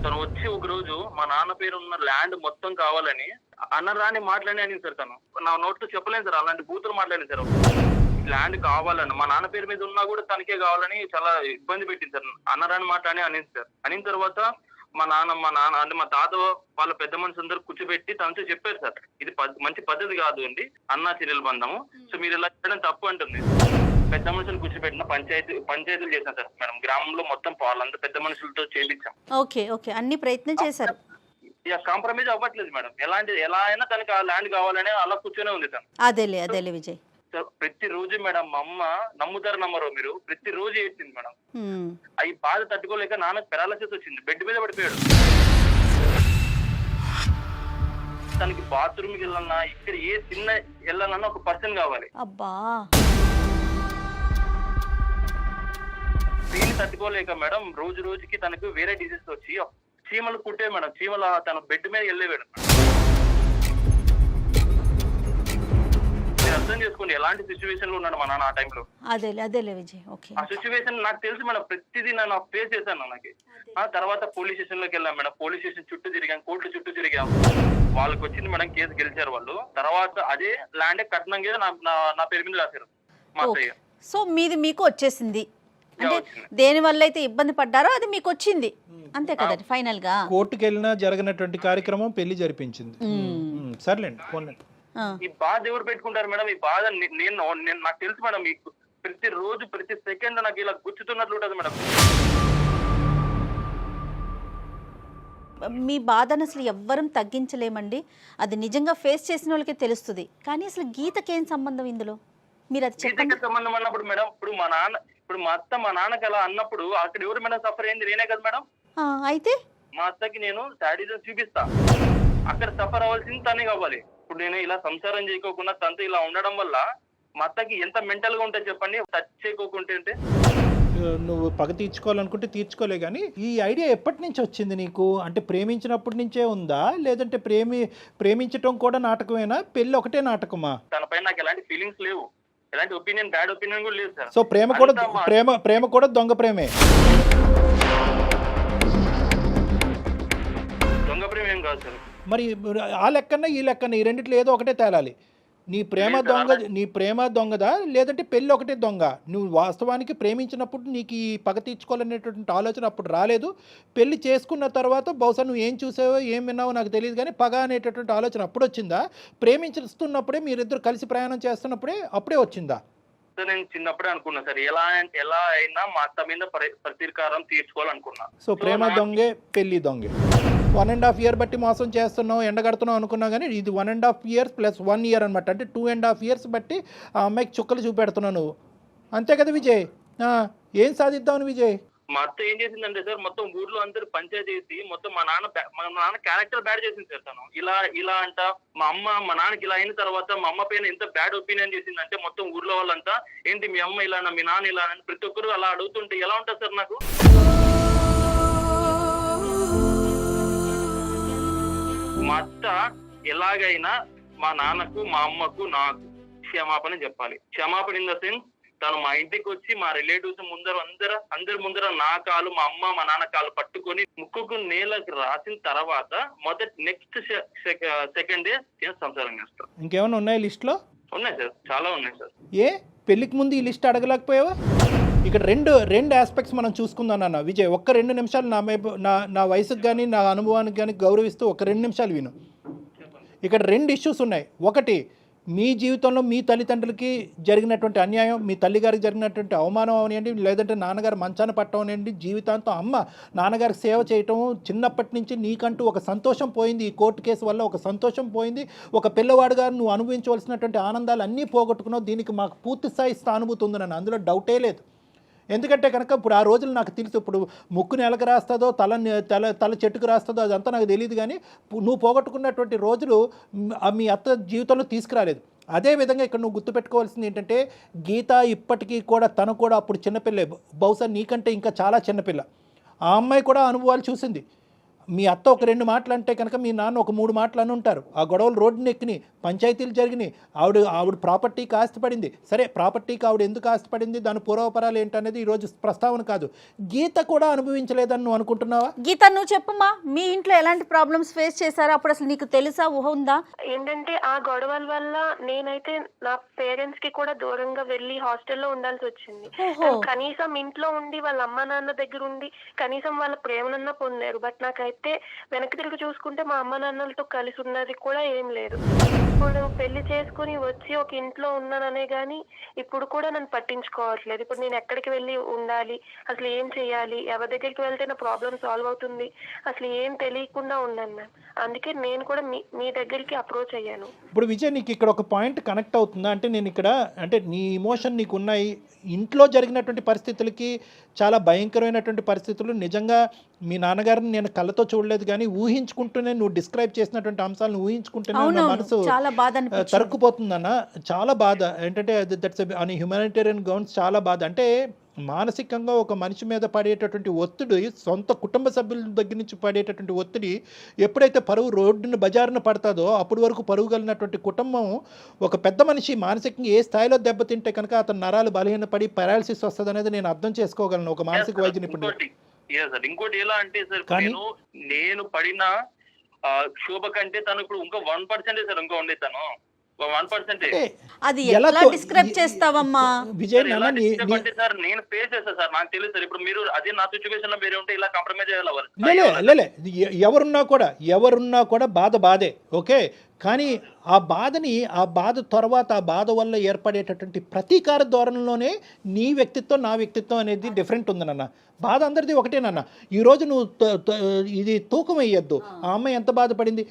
తను వచ్చి ఒక రోజు మా నాన్న పేరు ఉన్న ల్యాండ్ మొత్తం కావాలని అన్నరాని మాట్లాడి అనింది సార్. తను నా నోట్తో చెప్పలేను సార్, అలాంటి బూతులు మాట్లాడింది సార్. ల్యాండ్ కావాలని మా నాన్న పేరు మీద ఉన్నా కూడా తనకే కావాలని చాలా ఇబ్బంది పెట్టింది సార్. అన్నరాని మాట్లాడి అనింది సార్. అనిన తర్వాత మా నాన్న అంటే మా తాత వాళ్ళ పెద్ద మనుషులు అందరూ కూర్చోబెట్టి తనతో చెప్పారు సార్, ఇది మంచి పద్ధతి కాదు అండి అన్నా చెల్లెల బంధము, సో మీరు ఇలా చేయడం తప్పు అంటుంది. పెద్ద మనుషులు కూర్చోబెట్టిన పంచాయతీలు చేశాం సార్ మేడం. గ్రామంలో మొత్తం వాళ్ళంతా పెద్ద మనుషులతో చేయించాం. ఓకే ఓకే, అన్ని ప్రయత్నం చేశారు. ఇక కాంప్రమైజ్ అవ్వట్లేదు మేడం. ఎలా అయినా తనకి ఆ ల్యాండ్ కావాలని అలా కూర్చొనే ఉంది తను. అదేలే విజయ్. ప్రతిరోజు మేడం మా అమ్మ నమ్ముతారు నమ్మరు మీరు, ప్రతిరోజు ఏడ్చింది మేడం. అవి బాధ తట్టుకోలేక నాన్నకు పెరాలసిస్ వచ్చింది, బెడ్ మీద పడిపోయాడు. తనకి బాత్రూమ్ కి వెళ్ళాలన్నా ఇక్కడ ఏ చిన్న వెళ్ళాలన్నా ఒక పర్సన్ కావాలి. అబ్బా, దీన్ని తట్టుకోలేక మేడం రోజు రోజుకి తనకు వేరే డిసీజ్ వచ్చి చీమలు కుట్టే మేడం. చీమల తన బెడ్ మీద వెళ్ళేవాడు. అర్థం చేసుకోండి ఎలాంటి సిచ్యువేషన్ లో ఉన్నాడు మా నాన్న ఆ టైంలో. అదేలే విజయ్. ఓకే, ఆ సిచ్యువేషన్ నాకు తెలుసు మేడం, ప్రతిదీ నేను ఫేస్ చేశాను. నాకు ఆ తర్వాత పోలీస్ స్టేషన్ లోకి వెళ్ళాం మేడం. పోలీస్ స్టేషన్ చుట్టూ తిరిగాం, కోర్టు చుట్టూ తిరిగాం. వాళ్ళకి వచ్చింది మేడం, కేసు గెలిచారు వాళ్ళు. తర్వాత అదే ల్యాండ్ కట్నంగా నా పేరు మీద రాశారు మా అత్తయ్య. సో మీది మీకు వచ్చేసింది, అంటే దేని వల్ల అయితే ఇబ్బంది పడ్డారో అది మీకు వచ్చింది, అంతే కదండి. ఫైనల్ గా కోర్టుకు వెళ్ళినా జరగనటువంటి కార్యక్రమం పెళ్లి జరిపించింది. సర్లేండి, పోన్లేండి. ఈ బాధ ఎవరు పెట్టుకుంటారు మేడం? ఈ బాధ నేను నాకు తెలుసు మేడం. మీకు ప్రతి రోజు ప్రతి సెకండ్ నాకు ఇలా గుచ్చుతున్నట్లు ఉంటుంది మేడం. మీ బాధను అసలు ఎవ్వరం తగ్గించలేమండి, అది నిజంగా ఫేస్ చేసిన వాళ్ళకే తెలుస్తుంది. కానీ అసలు గీతకేం సంబంధం ఇందులో, మీరు అది చెప్పండి. సంబంధం అన్నప్పుడు మేడం, ఇప్పుడు మా అత్త మా నాన్నకి అలా అన్నప్పుడు అక్కడ ఎవరు మేడం సఫర్ అయింది? నేనే కదా మేడం. అయితే మా అత్తకి నేను శాడిజం చూపిస్తా, అక్కడ సఫర్ అవ్వాల్సింది తనే కావాలి. ఇప్పుడు నేను ఇలా సంసారం చేయకోకుండా తనతో ఇలా ఉండడం వల్ల మా అత్తకి ఎంత మెంటల్ గా ఉంటుంది చెప్పండి. టచ్ చేయకోకుంటే నువ్వు పగ తీర్చుకోవాలనుకుంటే తీర్చుకోలే, కానీ ఈ ఐడియా ఎప్పటి నుంచి వచ్చింది నీకు? అంటే ప్రేమించినప్పటి నుంచే ఉందా, లేదంటే ప్రేమించటం కూడా నాటకమేనా, పెళ్లి ఒకటే నాటకమా? తనపై నాకు ఎలాంటి ఫీలింగ్స్ లేవు, ఎలాంటి ఒపీనియన్ బ్యాడ్ ఒపీనియన్ కూడా లేదు సార్. సో ప్రేమ కూడా దొంగ ప్రేమే. దొంగ ప్రేమ ఏం కాదు సార్. మరి ఆ లెక్కన్నా ఈ లెక్కన్నా ఈ రెండిట్లో ఏదో ఒకటే తేలాలి. నీ ప్రేమ దొంగదా, లేదంటే పెళ్ళి ఒకటే దొంగ? నువ్వు వాస్తవానికి ప్రేమించినప్పుడు నీకు ఈ పగ తీర్చుకోవాలనేటువంటి ఆలోచన అప్పుడు రాలేదు. పెళ్లి చేసుకున్న తర్వాత బహుశా నువ్వు ఏం చూసావో ఏం విన్నావో నాకు తెలియదు, కానీ పగ అనేటటువంటి ఆలోచన అప్పుడు వచ్చిందా? ప్రేమించుతున్నప్పుడే, మీరిద్దరు కలిసి ప్రయాణం చేస్తున్నప్పుడే అప్పుడే వచ్చిందా? నేను చిన్నప్పుడే అనుకున్నా సార్, ఎలా అయినా మా అత్త మీద ప్రతీకారం తీర్చుకోవాలనుకున్నా. సో ప్రేమ దొంగే, పెళ్లి దొంగే. 1.5 year బట్టి మోసం చేస్తున్నావు, ఎండగడుతున్నావు అనుకున్నా, కానీ ఇది 1.5 years ప్లస్ 1 year అనమాట. అంటే 2.5 years బట్టి ఆ అమ్మాయికి చుక్కలు చూపెడుతున్నావు నువ్వు, అంతే కదా విజయ్? ఏం సాధిద్దామని విజయ్? మా అత్త ఏం చేసిందంటే సార్, మొత్తం ఊర్లో అందరు పంచాయతీ చేసి మొత్తం మా నాన్న క్యారెక్టర్ బ్యాడ్ చేసింది సార్. తను ఇలా అంట మా నాన్నకి ఇలా అయిన తర్వాత మా అమ్మ పైన ఎంత బ్యాడ్ ఒపీనియన్ చేసిందంటే మొత్తం ఊర్లో వాళ్ళంతా ఏంటి మీ అమ్మ ఇలా, మీ నాన్న ఇలా అని ప్రతి ఒక్కరు అలా అడుగుతుంటే ఎలా ఉంటుంది సార్ నాకు? మా అత్త ఎలాగైనా మా నాన్నకు, మా అమ్మకు, నాకు క్షమాపణ చెప్పాలి. క్షమాపణ ఇన్ ద సెన్స్, తను మా ఇంటికి వచ్చి మా రిలేటివ్స్ అందరి ముందర నా కాలు, మా అమ్మ మా నాన్న కాలు పట్టుకొని ముక్కుకు నేలకు రాసిన తర్వాత నెక్స్ట్ సెకండ్ డే నేను సంసారం చేస్తాను. ఇంకేమైనా ఉన్నాయి లిస్ట్ లో? ఉన్నాయి సార్, చాలా ఉన్నాయి సార్. ఏ పెళ్లికి ముందు ఈ లిస్ట్ అడగలేకపోయావా? ఇక్కడ రెండు ఆస్పెక్ట్స్ మనం చూసుకుందాం అన్న విజయ్. ఒక్క 2 నిమిషాలు నా వయసుకు కానీ నా అనుభవానికి కానీ గౌరవిస్తూ ఒక 2 నిమిషాలు విను. ఇక్కడ 2 ఇష్యూస్ ఉన్నాయి. ఒకటి, మీ జీవితంలో మీ తల్లిదండ్రులకి జరిగినటువంటి అన్యాయం, మీ తల్లిగారికి జరిగినటువంటి అవమానం అవనివ్వండి, లేదంటే నాన్నగారు మంచాన పట్టడం అవనివ్వండి, జీవితాంతం అమ్మ నాన్నగారికి సేవ చేయటం, చిన్నప్పటి నుంచి నీకంటూ ఒక సంతోషం పోయింది, ఈ కోర్టు కేసు వల్ల ఒక సంతోషం పోయింది, ఒక పిల్లవాడుగా నువ్వు అనుభవించవలసినటువంటి ఆనందాలు అన్నీ పోగొట్టుకున్నావు. దీనికి మాకు పూర్తి స్థాయి స్థానుభూతి ఉంది నన్ను, అందులో డౌటే లేదు. ఎందుకంటే కనుక ఇప్పుడు ఆ రోజులు నాకు తెలుసు. ఇప్పుడు ముక్కు నెలకు రాస్తుందో తల చెట్టుకు రాస్తుందో అదంతా నాకు తెలియదు, కానీ నువ్వు పోగొట్టుకున్నటువంటి రోజులు మీ అత్త జీవితంలో తీసుకురాలేదు. అదేవిధంగా ఇక్కడ నువ్వు గుర్తుపెట్టుకోవాల్సింది ఏంటంటే, గీత ఇప్పటికీ కూడా తను కూడా అప్పుడు చిన్నపిల్లే, బహుశా నీకంటే ఇంకా చాలా చిన్నపిల్ల. ఆ అమ్మాయి కూడా అనుభవాలు చూసింది. మీ అత్త ఒక 2 మాటలు అంటే కనుక మీ నాన్న ఒక 3 మాటలు అని ఉంటారు. ఆ గొడవలు రోడ్డుని ఎక్కినాయి, పంచాయతీలు జరిగినాయి, ఆవిడ ప్రాపర్టీకి ఆస్తిపడింది. సరే, ప్రాపర్టీకి ఆవిడ ఎందుకు ఆస్తిపడింది, దాని పూర్వపరాలు ఏంటనేది ఈరోజు ప్రస్తావన కాదు. గీత కూడా అనుభవించలేదని నువ్వు అనుకుంటున్నావా? గీత, నువ్వు చెప్పమ్మా, మీ ఇంట్లో ఎలాంటి ప్రాబ్లమ్స్ ఫేస్ చేశారో అప్పుడు అసలు నీకు తెలుసా, ఊహ ఉందా? ఏంటంటే ఆ గొడవల వల్ల నేనైతే నా పేరెంట్స్ కి కూడా దూరంగా వెళ్లి హాస్టల్లో ఉండాల్సి వచ్చింది. కనీసం ఇంట్లో ఉండి వాళ్ళ అమ్మ నాన్న దగ్గర ఉండి కనీసం వాళ్ళ ప్రేమనన్నా పొందారు. బట్ నాకైతే వెనక్కి తిరిగి చూసుకుంటే మా అమ్మ నాన్నలతో కలిసి ఉన్నది కూడా ఏం లేదు. ఇప్పుడు పెళ్లి చేసుకుని వచ్చి ఒక ఇంట్లో ఉన్నాననే గాని ఇప్పుడు కూడా నన్ను పట్టించుకోవట్లేదు. ఇప్పుడు నేను ఎక్కడికి వెళ్ళి ఉండాలి, అసలు ఏం చెయ్యాలి, ఎవరి దగ్గరికి వెళ్తే నా ప్రాబ్లం సాల్వ్ అవుతుంది, అసలు ఏం తెలియకుండా ఉన్నాను మ్యామ్. అందుకే నేను కూడా మీ దగ్గరికి అప్రోచ్ అయ్యాను. ఇప్పుడు విజయ్, నీకు ఇక్కడ ఒక పాయింట్ కనెక్ట్ అవుతుందా? అంటే నేను ఇక్కడ అంటే నీ ఇమోషన్ నీకు ఉన్నాయి, ఇంట్లో జరిగినటువంటి పరిస్థితులకి చాలా భయంకరమైనటువంటి పరిస్థితులు. నిజంగా మీ నాన్నగారిని నేను కళ్ళతో చూడలేదు, కానీ ఊహించుకుంటూనే నువ్వు డిస్క్రైబ్ చేసినటువంటి అంశాలను ఊహించుకుంటూనే నా మనసు తరుక్కుపోతుందన్న. చాలా బాధ. ఏంటంటే దట్స్ ఆన్ హ్యూమానిటేరియన్ గ్రౌండ్స్ చాలా బాధ. అంటే మానసికంగా ఒక మనిషి మీద పడేటటువంటి ఒత్తిడి, సొంత కుటుంబ సభ్యుల దగ్గర నుంచి పడేటటువంటి ఒత్తిడి ఎప్పుడైతే పరువు రోడ్డుని బజారున పడతాదో అప్పటి వరకు పరువు కలిగినటువంటి కుటుంబం ఒక పెద్ద మనిషి మానసికంగా ఏ స్థాయిలో దెబ్బతింటే కనుక అతను నరాలు బలహీనపడి పారాలసిస్ వస్తుంది అనేది నేను అర్థం చేసుకోగలను ఒక మానసిక వైద్య నిపుణుడు. ఇంకోటి ఎలా అంటే సార్, నేను పడిన శోభ కంటే తను ఇప్పుడు ఇంకా 1% సార్ ఇంకా ఉండే తను 1%. అది ఎలా డిస్క్రైబ్ చేస్తావమ్మా విజయ్? సార్ నేను ఫేస్ చేస్తా సార్, నాకు తెలుసు సార్. ఇప్పుడు మీరు అదే నా సిచ్యువేషన్ లో వేరే ఉంటే ఇలా కాంప్రమైజ్ అయ్యాలి. ఎవరున్నా కూడా బాధే, ఓకే. కానీ ఆ బాధ తర్వాత ఆ బాధ వల్ల ఏర్పడేటటువంటి ప్రతీకార ధోరణిలోనే నీ వ్యక్తిత్వం నా వ్యక్తిత్వం అనేది డిఫరెంట్ ఉంది నాన్న. బాధ అందరిది ఒకటేనన్న. ఈరోజు నువ్వు ఇది తూకం వేయద్దు. ఆ అమ్మాయి ఎంత బాధపడింది,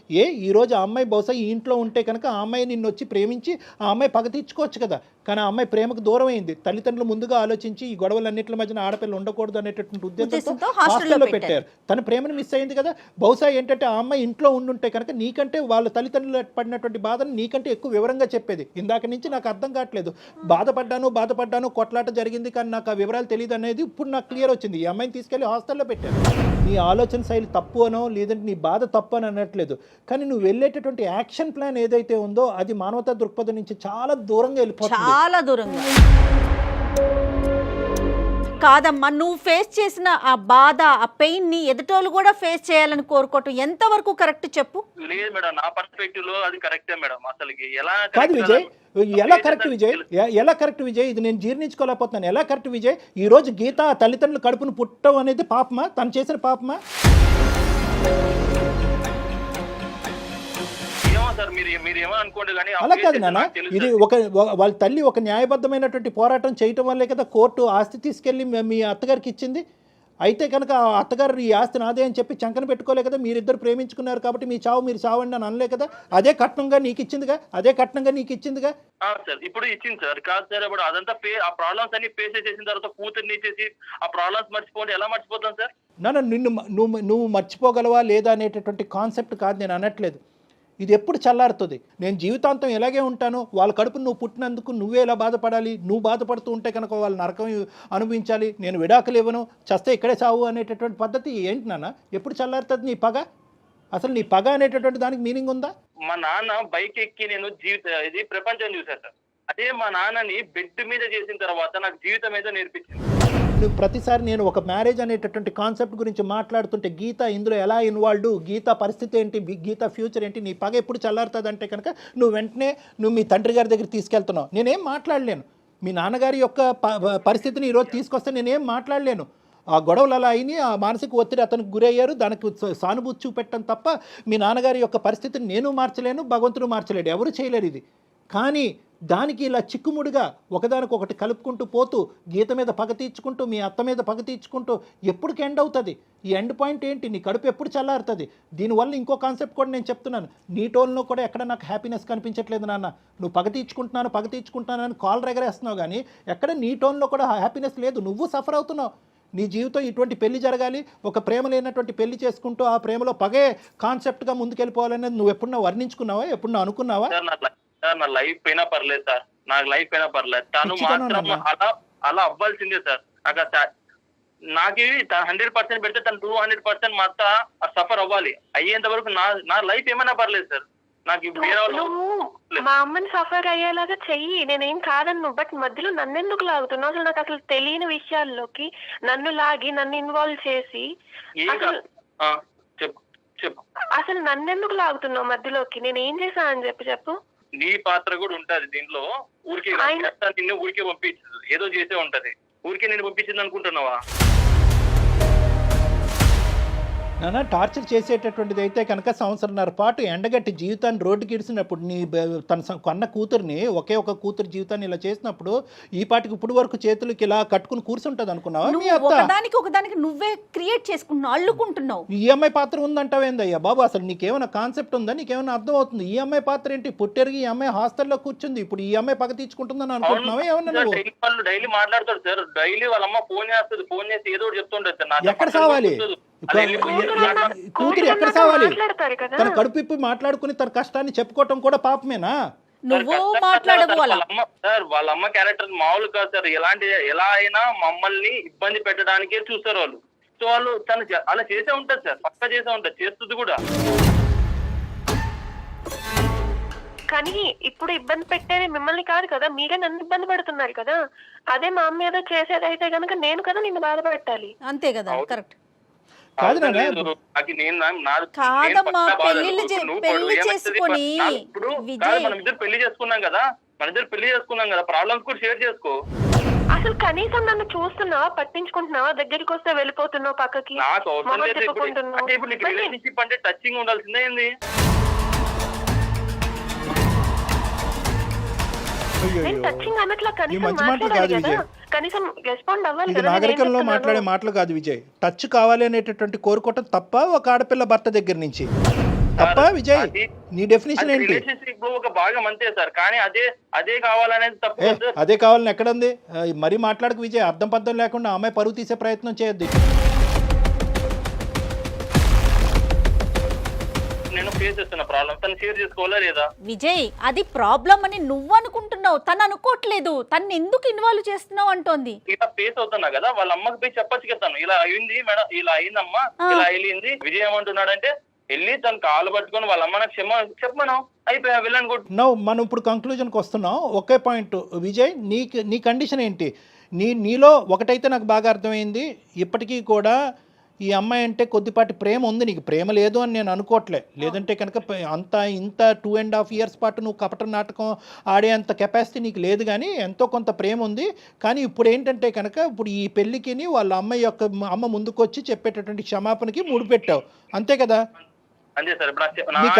ఈరోజు ఆ అమ్మాయి బహుశా ఈ ఇంట్లో ఉంటే కనుక ఆ అమ్మాయి నిన్ను వచ్చి ప్రేమించి ఆ అమ్మాయి పగ తీర్చుకోవచ్చు కదా. కానీ ఆ అమ్మాయి ప్రేమకు దూరం అయింది. తల్లిదండ్రులు ముందుగా ఆలోచించి ఈ గొడవలన్నింటి మధ్యన ఆడపిల్ల ఉండకూడదు అనేటటువంటి ఉద్దేశంతో హాస్టల్లో పెట్టారు. తన ప్రేమను మిస్ అయింది కదా. బహుశా ఏంటంటే ఆ అమ్మాయి ఇంట్లో ఉండుంటే కనుక నీకంటే వాళ్ళ తల్లిదండ్రులు పడినటువంటి బాధను నీకంటే ఎక్కువ వివరంగా చెప్పేది. ఇందాక నుంచి నాకు అర్థం కావట్లేదు. బాధపడ్డాను, కొట్లాట జరిగింది, కానీ నాకు ఆ వివరాలు తెలియదు అనేది ఇప్పుడు నాకు క్లియర్ వచ్చింది. ఈ అమ్మాయిని తీసుకెళ్లి హాస్టల్లో పెట్టారు. నీ ఆలోచన శైలి తప్పు అనో లేదంటే నీ బాధ తప్పు అని అనట్లేదు, కానీ నువ్వు వెళ్ళేటటువంటి యాక్షన్ ప్లాన్ ఏదైతే ఉందో అది మానవతా దృక్పథం నుంచి చాలా దూరంగా వెళ్ళిపోతుంది. చాలా దూరంగా కాదమ్మా, నువ్వు ఫేస్ చేసిన ఆ బాధ, ఆ పెయిన్ ని ఎదుటోళ్ళు కూడా ఫేస్ చేయాలని కోరుకోవటం ఎంతవరకు కరెక్ట్ చెప్పు? లేదు మేడం, నా పర్స్పెక్టివ్ లో అది కరెక్టే మేడం. అసలు కాదు విజయ్, ఎలా కరెక్ట్ విజయ్? ఇది నేను జీర్ణించుకోలేకపోతున్నాను. ఎలా కరెక్ట్ విజయ్? ఈ రోజు గీత తల్లిదండ్రులు కడుపును పుట్టడం అనేది పాపమా? తను చేసిన పాపమా? అలా కాదు నాన్న, ఇది వాళ్ళ తల్లి ఒక న్యాయబద్ధమైనటువంటి పోరాటం చేయటం వల్లే కదా కోర్టు ఆస్తి తీసుకెళ్లి మీ అత్తగారికి ఇచ్చింది. అయితే కనుక ఆ అత్తగారు ఈ ఆస్తి నాదే అని చెప్పి చంకన పెట్టుకోలే కదా. మీరిద్దరు ప్రేమించుకున్నారు కాబట్టి మీ చావు మీరు చావండి అని అనలే కదా. అదే కట్నంగా నీకు ఇచ్చిందిగా. ఇప్పుడు ఇచ్చింది సార్. కాదు సార్, ఇప్పుడు అదంతా ఆ ప్రాబ్లమ్స్ అన్ని ఫేస్ చేసిన తర్వాత కూతుర్ని ఇచ్చేసి ఆ ప్రాబ్లమ్స్ మర్చిపోండి ఎలా మర్చిపోతాం సార్? నువ్వు మర్చిపోగలవా లేదా అనేటటువంటి కాన్సెప్ట్ కాదు నేను అనట్లేదు. ఇది ఎప్పుడు చల్లారుతుంది? నేను జీవితాంతం ఎలాగే ఉంటాను. వాళ్ళ కడుపు నువ్వు పుట్టినందుకు నువ్వే ఎలా బాధపడాలి? నువ్వు బాధపడుతూ ఉంటే కనుక వాళ్ళు నరకం అనుభవించాలి. నేను విడాకులు ఇవ్వను, చస్తే ఇక్కడే సావు అనేటటువంటి పద్ధతి ఏంటి నాన్న? ఎప్పుడు చల్లారుతుంది నీ పగ? అసలు నీ పగ అనేటటువంటి దానికి మీనింగ్ ఉందా? మా నాన్న బైక్ ఎక్కి నేను ఇది ప్రపంచం చూశాను సార్. అదే మా నాన్నని బెడ్ మీద చేసిన తర్వాత నాకు జీవితం ఏదో నేర్పించింది. ప్రతిసారి నేను ఒక మ్యారేజ్ అనేటటువంటి కాన్సెప్ట్ గురించి మాట్లాడుతుంటే గీత ఇందులో ఎలా ఇన్వాల్వ్డ్, గీత పరిస్థితి ఏంటి, గీత ఫ్యూచర్ ఏంటి, నీ పగ ఎప్పుడు చల్లారుతుంది అంటే కనుక నువ్వు వెంటనే మీ తండ్రి గారి దగ్గర తీసుకెళ్తున్నావు. నేనేం మాట్లాడలేను. మీ నాన్నగారి యొక్క పరిస్థితిని ఈరోజు తీసుకొస్తే నేనేం మాట్లాడలేను. ఆ గొడవలు అలా అయినాయి, ఆ మానసిక ఒత్తిడి అతనికి గురయ్యారు, దానికి సానుభూతి చూపెట్టడం తప్ప మీ నాన్నగారి యొక్క పరిస్థితిని నేను మార్చలేను, భగవంతుడు మార్చలేడు, ఎవరు చేయలేరు ఇది. కానీ దానికి ఇలా చిక్కుముడిగా ఒకదానికొకటి కలుపుకుంటూ పోతూ గీత మీద పగ తీర్చుకుంటూ మీ అత్త మీద పగ తీర్చుకుంటూ ఎప్పటికి ఎండ్ అవుతుంది? ఈ ఎండ్ పాయింట్ ఏంటి? నీ కడుపు ఎప్పుడు చల్లారుతుంది? దీనివల్ల ఇంకో కాన్సెప్ట్ కూడా నేను చెప్తున్నాను. నీ టోన్లో కూడా ఎక్కడ నాకు హ్యాపీనెస్ కనిపించట్లేదు నాన్న. నువ్వు పగ తీర్చుకుంటున్నాను అని కాల్ రెగరేస్తున్నావు, కానీ ఎక్కడ నీ టోన్లో కూడా హ్యాపీనెస్ లేదు. నువ్వు సఫర్ అవుతున్నావు. నీ జీవితం ఇటువంటి పెళ్లి జరగాలి, ఒక ప్రేమ లేనటువంటి పెళ్లి చేసుకుంటూ ఆ ప్రేమలో పగే కాన్సెప్ట్గా ముందుకెళ్ళిపోవాలనేది నువ్వు ఎప్పుడన్నా వర్ణించుకున్నావా? ఎప్పుడన్నా అనుకున్నావా? సార్ నా లైఫ్ అయినా పర్లేదు సార్, నాకు లైఫ్ అయినా పర్లేదు, తను మాత్రం అలా అవ్వాల్సిందే సార్. నాకు నాకు 100% పెడితే తను 200% మా అత్త సఫర్ అవ్వాలి. అయ్యేంత వరకు నా లైఫ్ ఏమైనా పర్లేదు సార్. నాకు ఇప్పుడు వేరే వాళ్ళు నువ్వు మా అమ్మని సఫర్ అయ్యేలాగా చెయ్యి, నేనేం కాదన్ను. బట్ మధ్యలో నన్ను ఎందుకు లాగుతున్నావు? అసలు నాకు అసలు తెలియని విషయాల్లోకి నన్ను లాగి నన్ను ఇన్వాల్వ్ చేసి చెప్పు అసలు నన్నెందుకు లాగుతున్నావు మధ్యలోకి? నేను ఏం చేశానని చెప్పు. నీ పాత్ర కూడా ఉంటది దీంట్లో. ఊరికే నిన్ను ఊరికే పంపించదు, ఏదో చేసే ఉంటది. ఊరికే నేను పంపించింది అనుకుంటున్నావా? నాన్న టార్చర్ చేసేటటువంటిది అయితే కనుక 1.5 సంవత్సరాల పాటు ఎండగట్టి జీవితాన్ని రోడ్డుకి ఇడిసినప్పుడు తన కొన్న కూతుర్ని ఒకే ఒక కూతురు జీవితాన్ని ఇలా చేసినప్పుడు ఈ పాటికి ఇప్పుడు వరకు చేతులకి ఇలా కట్టుకుని కూర్చుంటది అనుకున్నావా? మీ అత్త ఒకదానికి నువ్వే క్రియేట్ చేసుకుంటున్నావు, అల్లుకుంటున్నావు. ఈఎంఐ పాత్ర ఉందంటావేందయ్యా బాబు? అసలు నీకేమైనా కాన్సెప్ట్ ఉందా? నీకేమైనా అర్థం అవుతుంది? ఈఎంఐ పాత్ర ఏంటి? పుట్టెరిగి ఈఎంఐ హాస్టల్లో కూర్చుంది, ఇప్పుడు ఈఎంఐ పగ తీర్చుకుంటుందని అనుకుంటున్నావా? ఏమన్నా వాళ్ళు డైలీ మాట్లాడతారు సార్. డైలీ వాళ్ళ అమ్మ ఫోన్ చేస్తుంది, ఫోన్ చేసి ఏదో చెప్తుంటది సార్. ఎక్కడ సావాలి కూతురు? ఎక్కడ సావాలి? తన కడుపు ఇప్పి మాట్లాడుకుని తన కష్టాన్ని చెప్పుకోవటం కూడా పాపమేనా? నువ్వు మాట్లాడవు సార్. వాళ్ళ అమ్మ క్యారెక్టర్ మామూలు కాదు సార్. ఎలా అయినా మమ్మల్ని ఇబ్బంది పెట్టడానికే చూస్తారు వాళ్ళు. సో వాళ్ళు తను అలా చేసే ఉంటది సార్, పక్కా చేసే ఉంటది, చేస్తుంది కూడా. కానీ ఇప్పుడు ఇబ్బంది పెట్టేది మిమ్మల్ని కాదు కదా, మీరే నన్ను ఇబ్బంది పెడుతున్నారు కదా. అదే మా అమ్మ ఏదో చేసేది అయితే కనుక నేను కదా నిన్ను బాధపెట్టాలి. అంతే కదా, కరెక్ట్. కాదమ్మా, పెళ్లి చేసుకొని మనం ఇద్దరు పెళ్లి చేసుకున్నాం కదా, ప్రాబ్లమ్స్ కూడా షేర్ చేసుకో. అసలు కనీసం నన్ను చూస్తున్నావా, పట్టించుకుంటున్నావా? దగ్గరికి వస్తే వెళ్ళిపోతున్నావు పక్కకి. నాకు అవసరం లేదు. ఇప్పుడు నీకు రిలేషన్షిప్ అంటే టచింగ్ ఉండాల్సిందే ఏంది? ఇది నాగరికంలో మాట్లాడే మాటలు కాదు విజయ్. టచ్ కావాలి అనేటటువంటి కోరుకోవటం తప్ప ఒక ఆడపిల్ల భర్త దగ్గర నుంచి తప్ప విజయ్? నీ డెఫినేషన్ ఏంటి? రిలేషన్షిప్ లో ఒక భాగం అంతే సార్, కానీ అదే కావాలనేది తప్పు. అదే కావాలని ఎక్కడుంది? మరీ మాట్లాడకు విజయ్. అర్థం పర్థం లేకుండా అమ్మాయి పరువు తీసే ప్రయత్నం చేయొద్దు. నేను ఫేస్ చేస్తున్న ప్రాబ్లం తను షేర్ చేసుకోవాలా లేదా? విజయ్, అది ప్రాబ్లం అని నువ్వు అనుకుంటున్నావు, తను అనుకోవట్లేదు. తను ఎందుకు ఇన్వాల్వ్ చేస్తున్నావు అంటోంది. ఇలా ఫేస్ అవుతున్నా కదా, వాళ్ళ అమ్మకి పోయి చెప్పచ్చు కదా, ఇలా అయింది మేడం, ఇలా అయిందమ్మా, ఇలా అయింది. విజయ్ ఏమంటున్నాడంటే వెళ్ళి తను కాలు పట్టుకొని వాళ్ళ అమ్మ నాకు చెప్పమను, అయిపోయా వెళ్ళను కూడా. మనం ఇప్పుడు కంక్లూజన్కి వస్తున్నాం. ఒకే పాయింట్ విజయ్, నీ కండిషన్ ఏంటి? నీలో ఒకటైతే నాకు బాగా అర్థమైంది, ఇప్పటికీ కూడా ఈ అమ్మాయి అంటే కొద్దిపాటి ప్రేమ ఉంది. నీకు ప్రేమ లేదు అని నేను అనుకోవట్లే. లేదంటే కనుక ఇంత 2.5 years పాటు నువ్వు కపట నాటకం ఆడే అంత కెపాసిటీ నీకు లేదు, కానీ ఎంతో కొంత ప్రేమ ఉంది. కానీ ఇప్పుడు ఏంటంటే కనుక ఇప్పుడు ఈ పెళ్ళికి వాళ్ళ అమ్మ ముందుకు వచ్చి చెప్పేటటువంటి క్షమాపణకి ముడిపెట్టావు, అంతే కదా? నీ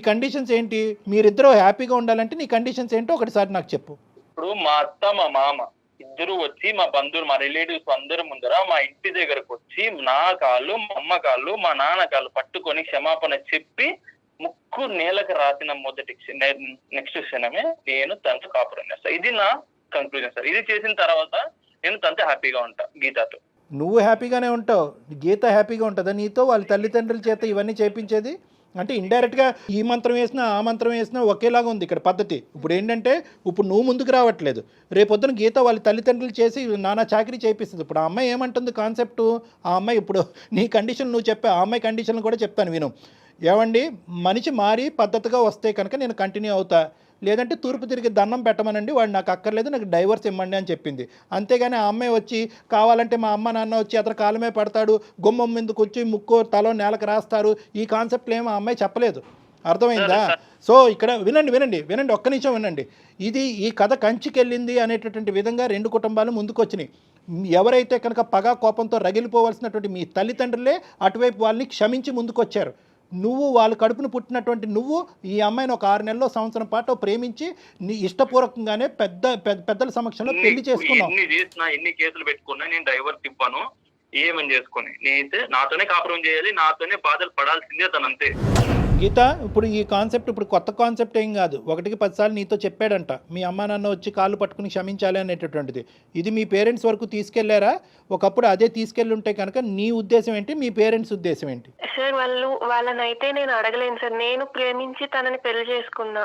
కండిషన్స్ ఏంటి? మీరిద్దరూ హ్యాపీగా ఉండాలంటే నీ కండిషన్స్ ఏంటో ఒకటిసారి నాకు చెప్పు. ఇప్పుడు మా అత్త మా మామ ఇద్దరు వచ్చి మా బంధువులు మా రిలేటివ్స్ అందరి ముందర మా ఇంటి దగ్గరకు వచ్చి నా కాళ్ళు, మా అమ్మ కాళ్ళు, మా నాన్న కాళ్ళు పట్టుకొని క్షమాపణ చెప్పి ముక్కు నేలకు రాసిన నెక్స్ట్ క్షణమే నేను తనతో కాపురం చేస్తాను. ఇది నా కంక్లూజన్ సార్. ఇది చేసిన తర్వాత నేను తనతో హ్యాపీగా ఉంటా. గీతతో నువ్వు హ్యాపీగానే ఉంటావు, గీత హ్యాపీగా ఉంటుందా నీతో? వాళ్ళ తల్లిదండ్రుల చేత ఇవన్నీ చేయించేది అంటే ఇండైరెక్ట్గా ఈ మంత్రం వేసినా ఆ మంత్రం వేసినా ఒకేలాగా ఉంది ఇక్కడ పద్ధతి. ఇప్పుడు ఏంటంటే ఇప్పుడు నువ్వు ముందుకు రావట్లేదు, రేపొద్దున గీత వాళ్ళ తల్లిదండ్రులు చేసి నానా చాకరీ చేపిస్తుంది. ఇప్పుడు ఆ అమ్మాయి ఏమంటుంది కాన్సెప్టు? ఆ అమ్మాయి ఇప్పుడు నీ కండిషన్ నువ్వు చెప్పే, ఆ అమ్మాయి కండిషన్ కూడా చెప్తాను విను. ఏమండి, మనిషి మారి పద్ధతిగా వస్తే కనుక నేను కంటిన్యూ అవుతా, లేదంటే తూర్పు తిరిగి దండం పెట్టమనండి, వాడు నాకు అక్కర్లేదు, నాకు డైవర్స్ ఇవ్వండి అని చెప్పింది. అంతేగాని ఆ అమ్మాయి వచ్చి కావాలంటే మా అమ్మ నాన్న వచ్చి అతను కాలమే పడతాడు, గుమ్మం మీదకి వచ్చి ముక్కో తలో నేలకు రాస్తారు, ఈ కాన్సెప్ట్లు ఏమో ఆ అమ్మాయి చెప్పలేదు. అర్థమైందా? సో ఇక్కడ వినండి, ఒక్క నిమిషం వినండి. ఈ కథ కంచికెళ్ళింది అనేటటువంటి విధంగా 2 కుటుంబాలు ముందుకు వచ్చినాయి. ఎవరైతే కనుక పగా కోపంతో రగిలిపోవలసినటువంటి మీ తల్లిదండ్రులే అటువైపు వాళ్ళని క్షమించి ముందుకు వచ్చారు. నువ్వు వాళ్ళ కడుపును పుట్టినటువంటి నువ్వు ఈ అమ్మాయిని ఒక 6 నెలల్లో సంవత్సరం పాటు ప్రేమించి నీ ఇష్టపూర్వకంగానే పెద్దల సమక్షంలో పెళ్లి చేసుకున్నావు. ఎన్ని కేసులు పెట్టుకున్నా నేను డైవర్స్ ఇవ్వను, ఏమని చేసుకుని నేనైతే నాతోనే కాపురం చేయాలి, నాతోనే బాధలు పడాల్సిందే తనంతే. గీత, ఇప్పుడు ఈ కాన్సెప్ట్ ఇప్పుడు కొత్త కాన్సెప్ట్ ఏం కాదు. 1కి 10 సార్లు నీతో చెప్పాడంట, మీ అమ్మా నాన్న వచ్చి కాళ్ళు పట్టుకుని క్షమించాలి అనేటటువంటిది. ఇది మీ పేరెంట్స్ వరకు తీసుకెళ్లారా? ఒకప్పుడు అదే తీసుకెళ్ళి ఉంటే కనుక నీ ఉద్దేశం ఏంటి, మీ పేరెంట్స్ ఉద్దేశం ఏంటి? సార్ వాళ్ళనైతే నేను అడగలేను సార్. నేను ప్రేమించి తనని పెళ్లి చేసుకున్నా.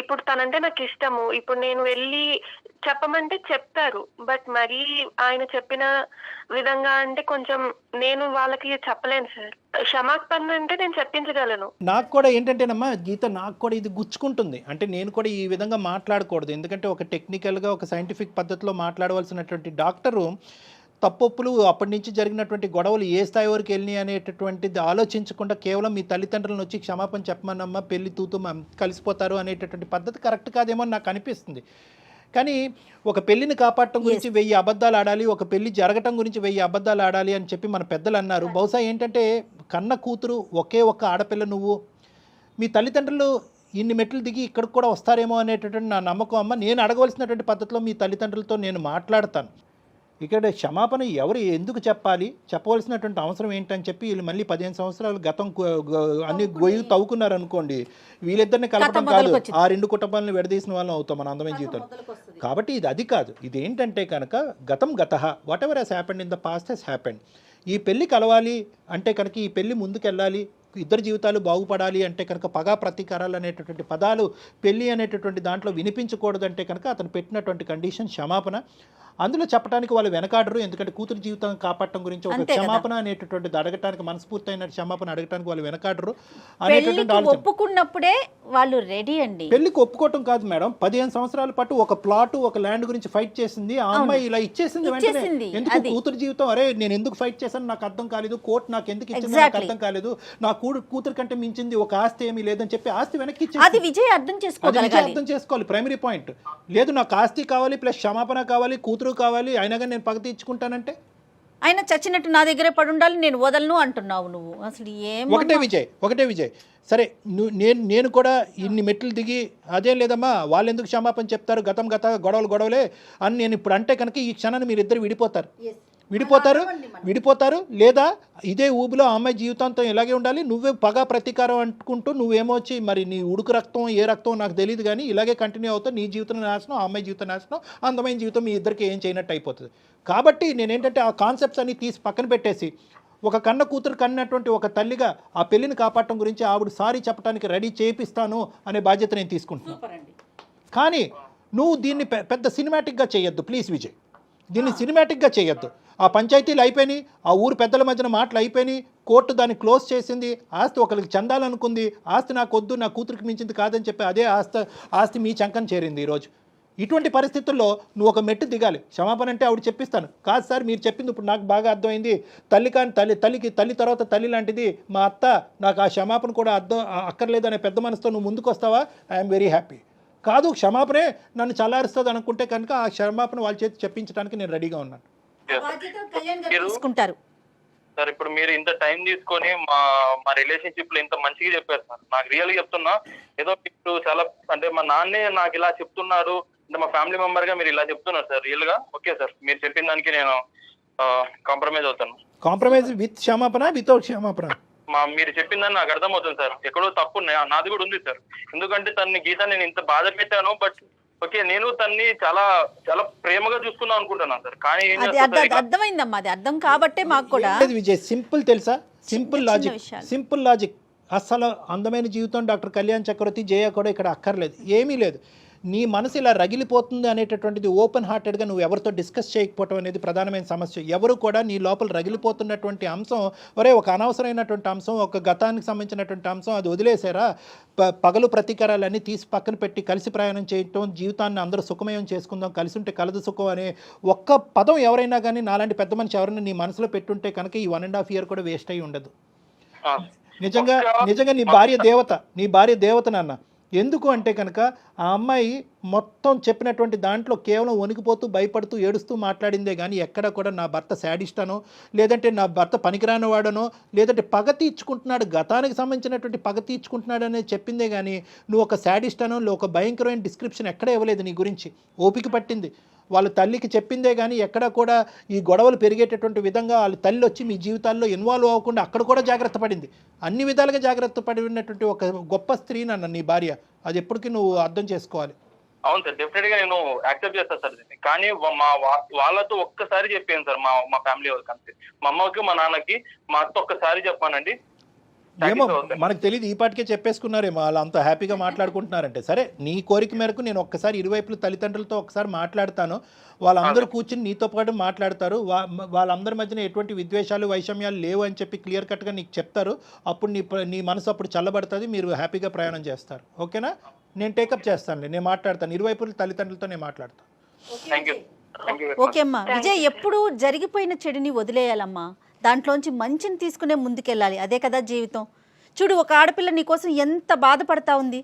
ఇప్పుడు తనంటే నాకు ఇష్టము. ఇప్పుడు నేను వెళ్ళి చెప్పమంటే చెప్తారు. బట్ మరీ ఆయన చెప్పిన విధంగా అంటే కొంచెం నేను వాళ్ళకి చెప్పలేను సార్. క్షమాపణ అంటే నేను చెప్పించగలను. నాకు కూడా ఏంటంటేనమ్మా గీత, నాకు కూడా ఇది గుచ్చుకుంటుంది. అంటే నేను కూడా ఈ విధంగా మాట్లాడకూడదు. ఎందుకంటే ఒక టెక్నికల్గా ఒక సైంటిఫిక్ పద్ధతిలో మాట్లాడవలసినటువంటి డాక్టరు తప్పొప్పులు అప్పటి నుంచి జరిగినటువంటి గొడవలు ఏ స్థాయి వరకు వెళ్ళినాయి అనేటటువంటిది ఆలోచించకుండా కేవలం మీ తల్లిదండ్రులను వచ్చి క్షమాపణ చెప్పమన్నమ్మా, పెళ్లి తూతూ కలిసిపోతారు అనేటటువంటి పద్ధతి కరెక్ట్ కాదేమో అని నాకు అనిపిస్తుంది. కానీ ఒక పెళ్లిని కాపాడటం గురించి 1000 అబద్ధాలు ఆడాలి, ఒక పెళ్లి జరగటం గురించి 1000 అబద్ధాలు ఆడాలి అని చెప్పి మన పెద్దలు అన్నారు. బహుశా ఏంటంటే కన్న కూతురు ఒకే ఒక్క ఆడపిల్ల నువ్వు, మీ తల్లిదండ్రులు ఇన్ని మెట్లు దిగి ఇక్కడికి కూడా వస్తారేమో అనేటటువంటి నా నమ్మకం. అమ్మ, నేను అడగవలసినటువంటి పద్ధతిలో మీ తల్లిదండ్రులతో నేను మాట్లాడతాను. ఇక్కడ క్షమాపణ ఎవరు ఎందుకు చెప్పాలి, చెప్పవలసినటువంటి అవసరం ఏంటని చెప్పి వీళ్ళు మళ్ళీ 15 సంవత్సరాలు గతం అన్ని గొయ్యి తవ్వుకున్నారు అనుకోండి, వీళ్ళిద్దరిని కలపడం కాదు, ఆ 2 కుటుంబాలను విడదీసిన వాళ్ళం అవుతాం మన అందమైన జీవితం. కాబట్టి ఇది అది కాదు. ఇది ఏంటంటే కనుక గతం గతః, whatever has happened in the past has happened. ఈ పెళ్లి కలవాలి అంటే కనుక, ఈ పెళ్లి ముందుకెళ్ళాలి, ఇద్దరు జీవితాలు బాగుపడాలి అంటే కనుక పగా ప్రతీకారాలు అనేటటువంటి పదాలు పెళ్లి అనేటటువంటి దాంట్లో వినిపించకూడదు అంటే కనుక అతను పెట్టినటువంటి కండిషన్ క్షమాపణ. అందులో చెప్పడానికి వాళ్ళు వెనకాడరు. ఎందుకంటే కూతురు జీవితం కాపాడటం గురించి ఒక క్షమాపణ అనేటటువంటిది అడగటానికి, మనస్ఫూర్తయిన క్షమాపణ అడగటానికి వాళ్ళు వెనకాడరు అనేటటువంటి ఆలోచన. ఒప్పుకున్నప్పుడే వాళ్ళు రెడీ అండి. పెళ్లికి ఒప్పుకోవటం కాదు మేడం, 15 సంవత్సరాల పాటు ఒక ప్లాట్ ఒక ల్యాండ్ గురించి ఫైట్ చేసింది ఆ అమ్మాయి, ఇలా ఇచ్చేసింది వెంటనే. ఎందుకు కూతురు జీవితం, అరే నేను ఎందుకు ఫైట్ చేశాను నాకు అర్థం కాలేదు, కోర్టు నాకు ఎందుకు ఇచ్చింది నాకు అర్థం కాలేదు, నా కూతురు కంటే మించింది ఒక ఆస్తి ఏమీ లేదని చెప్పి ఆస్తి వెనక్కి ఇచ్చేసి, అది విజయ్ అర్థం చేసుకోవాలి. ప్రైమరీ పాయింట్ లేదు, నాకు ఆస్తి కావాలి ప్లస్ క్షమాపణ కావాలి, కూతురు కావాలి, అయినా కానీ నేను పగ తీర్చుకుంటానంటే ఆయన చచ్చినట్టు నా దగ్గరే పడి ఉండాలి, నేను వదలను అంటున్నావు నువ్వు. అసలు ఒకటే విజయ్ సరే, నేను కూడా ఇన్ని మెట్లు దిగి అదే లేదమ్మా వాళ్ళు ఎందుకు క్షమాపణ చెప్తారు, గతం గొడవలే అని నేను ఇప్పుడు అంటే కనుక ఈ క్షణాన్ని మీరు ఇద్దరు విడిపోతారు లేదా ఇదే ఊబిలో ఆ అమ్మాయి జీవితాంతం ఇలాగే ఉండాలి, నువ్వే పగా ప్రతీకారం అనుకుంటూ నువ్వేమో వచ్చి మరి నీ ఉడుకు రక్తం ఏ రక్తం నాకు తెలియదు కానీ ఇలాగే కంటిన్యూ అవుతావు, నీ జీవితం నాశనం, ఆ అమ్మాయి జీవితం నాశనం, అందమైన జీవితం మీ ఇద్దరికి ఏం చేయనట్టు అయిపోతుంది. కాబట్టి నేనేంటంటే ఆ కాన్సెప్ట్స్ అన్ని తీసి పక్కన పెట్టేసి ఒక కన్న కూతురు కన్నటువంటి ఒక తల్లిగా ఆ పెళ్లిని కాపాడటం గురించి ఆవిడ సారీ చెప్పడానికి రెడీ చేపిస్తాను అనే బాధ్యత నేను తీసుకుంటున్నాను. కానీ నువ్వు దీన్ని పెద్ద సినిమాటిక్గా చేయొద్దు ప్లీజ్ విజయ్, దీన్ని సినిమాటిక్గా చేయొద్దు. ఆ పంచాయతీలు అయిపోయినాయి, ఆ ఊరు పెద్దల మధ్యన మాటలు అయిపోయినాయి, కోర్టు దాన్ని క్లోజ్ చేసింది, ఆస్తి ఒకరికి చెందాలనుకుంది, ఆస్తి నాకు వద్దు నా కూతురికి మించింది కాదని చెప్పి అదే ఆస్తి మీ చంకం చేరింది ఈరోజు. ఇటువంటి పరిస్థితుల్లో నువ్వు ఒక మెట్టు దిగాలి. క్షమాపణ అంటే ఆవిడ చెప్పిస్తాను, కాదు సార్ మీరు చెప్పింది ఇప్పుడు నాకు బాగా అర్థమైంది, తల్లి తర్వాత తల్లి లాంటిది మా అత్త, నాకు ఆ క్షమాపణ కూడా అక్కర్లేదు అనే పెద్ద మనసుతో నువ్వు ముందుకు వస్తావా, ఐఎమ్ వెరీ హ్యాపీ. కాదు క్షమాపణే నన్ను చల్లారుస్తుంది అనుకుంటే కనుక ఆ క్షమాపణ వాళ్ళ చేతి చెప్పించడానికి నేను రెడీగా ఉన్నాను. సార్ ఇప్పుడు మీరు ఇంత టైం తీసుకొని మా రిలేషన్షిప్ లో ఇంత మంచిగా చెప్పారు సార్. నాకు రియల్ గా చెప్తున్నా, ఏదో ఇప్పుడు చాలా అంటే మా నాన్నే నాకు ఇలా చెప్తున్నారు అంటే మా ఫ్యామిలీ మెంబర్ గా మీరు ఇలా చెప్తున్నారు సార్. రియల్ గా ఓకే సార్, మీరు చెప్పిన దానికి నేను కాంప్రమైజ్ అవుతాను. కాంప్రమైజ్ విత్ క్షమాపణ, వితౌట్ క్షమాపణ? మీరు చెప్పిందని నాకు అర్థమవుతుంది సార్, ఎక్కడో తప్పు నాది కూడా ఉంది సార్. ఎందుకంటే గీత నేను ఇంత బాధ పెట్టాను, బట్ ఓకే నేను తన్ని చాలా చాలా ప్రేమగా చూసుకుందాం అనుకుంటున్నాను సార్. కానీ అర్థమైందమ్మా, అది అర్థం కాబట్టే మాకు కూడా విజయ్ సింపుల్ తెలుసా, సింపుల్ లాజిక్. అసలు అందమైన జీవితం డాక్టర్ కళ్యాణ్ చక్రవర్తి, జయ కూడా ఇక్కడ అక్కర్లేదు, ఏమీ లేదు. నీ మనసు ఇలా రగిలిపోతుంది అనేటటువంటిది ఓపెన్ హార్టెడ్గా నువ్వు ఎవరితో డిస్కస్ చేయకపోవడం అనేది ప్రధానమైన సమస్య. ఎవరు కూడా నీ లోపల రగిలిపోతున్నటువంటి అంశం, ఒరే ఒక అనవసరమైనటువంటి అంశం, ఒక గతానికి సంబంధించినటువంటి అంశం, అది వదిలేసారా, పగలు ప్రతీకారాలన్నీ తీసి పక్కన పెట్టి కలిసి ప్రయాణం చేయటం, జీవితాన్ని అందరూ సుఖమయం చేసుకుందాం, కలిసి ఉంటే కలదు సుఖం అనే ఒక్క పదం ఎవరైనా కానీ నాలాంటి పెద్ద మనిషి ఎవరైనా నీ మనసులో పెట్టుంటే కనుక ఈ 1.5 year కూడా వేస్ట్ అయ్యి ఉండదు. నిజంగా నీ భార్య దేవత నాన్న. ఎందుకు అంటే కనుక ఆ అమ్మాయి మొత్తం చెప్పినటువంటి దాంట్లో కేవలం వణికిపోతూ భయపడుతూ ఏడుస్తూ మాట్లాడిందే కానీ ఎక్కడ కూడా నా భర్త శాడిస్టానో, లేదంటే నా భర్త పనికిరాని వాడనో, లేదంటే పగ తీర్చుకుంటున్నాడు, గతానికి సంబంధించినటువంటి పగ తీర్చుకుంటున్నాడు అనేది చెప్పిందే కానీ నువ్వు ఒక శాడిస్టానో ఒక భయంకరమైన డిస్క్రిప్షన్ ఎక్కడ ఇవ్వలేదు నీ గురించి. ఓపిక పట్టింది, వాళ్ళ తల్లికి చెప్పిందే కానీ ఎక్కడా కూడా ఈ గొడవలు పెరిగేటటువంటి విధంగా వాళ్ళ తల్లి వచ్చి మీ జీవితాల్లో ఇన్వాల్వ్ అవ్వకుండా అక్కడ కూడా జాగ్రత్త పడింది. అన్ని విధాలుగా జాగ్రత్త పడినటువంటి ఒక గొప్ప స్త్రీ నన్ను నీ భార్య, అది ఎప్పటికీ నువ్వు అర్థం చేసుకోవాలి. అవును సార్, డెఫినెట్ గా నేను యాక్సెప్ట్ చేస్తాను సార్ దీన్ని. కానీ వాళ్ళతో ఒక్కసారి చెప్పాను సార్, మా ఫ్యామిలీ వాళ్ళకి అంతే. మా అమ్మకి మా నాన్నకి మా అత్త ఒక్కసారి చెప్పానండి. ఏమో మనకు తెలియదు, ఈ పాటికే చెప్పేసుకున్నారేమో, వాళ్ళు అంత హ్యాపీగా మాట్లాడుకుంటున్నారంటే. సరే, నీ కోరిక మేరకు నేను ఒక్కసారి ఇరువైపుల తల్లిదండ్రులతో ఒకసారి మాట్లాడతాను. వాళ్ళందరూ కూర్చుని నీతో పాటు మాట్లాడతారు. వాళ్ళందరి మధ్యన ఎటువంటి విద్వేషాలు వైషమ్యాలు లేవు అని చెప్పి క్లియర్ కట్గా నీకు చెప్తారు. అప్పుడు నీ మనసు అప్పుడు చల్లబడుతుంది, మీరు హ్యాపీగా ప్రయాణం చేస్తారు. ఓకేనా? నేను టేకప్ చేస్తానులే, నేను మాట్లాడతాను. ఇరువైపుల తల్లిదండ్రులతో నేను మాట్లాడతాను. ఓకే అమ్మా. విజయ్, ఎప్పుడు జరిగిపోయిన చెడుని వదిలేయాలమ్మా, దాంట్లోంచి మంచిని తీసుకునే ముందుకెళ్ళాలి. అదే కదా జీవితం. చూడు, ఒక ఆడపిల్ల నీకోసం ఎంత బాధపడతా ఉంది.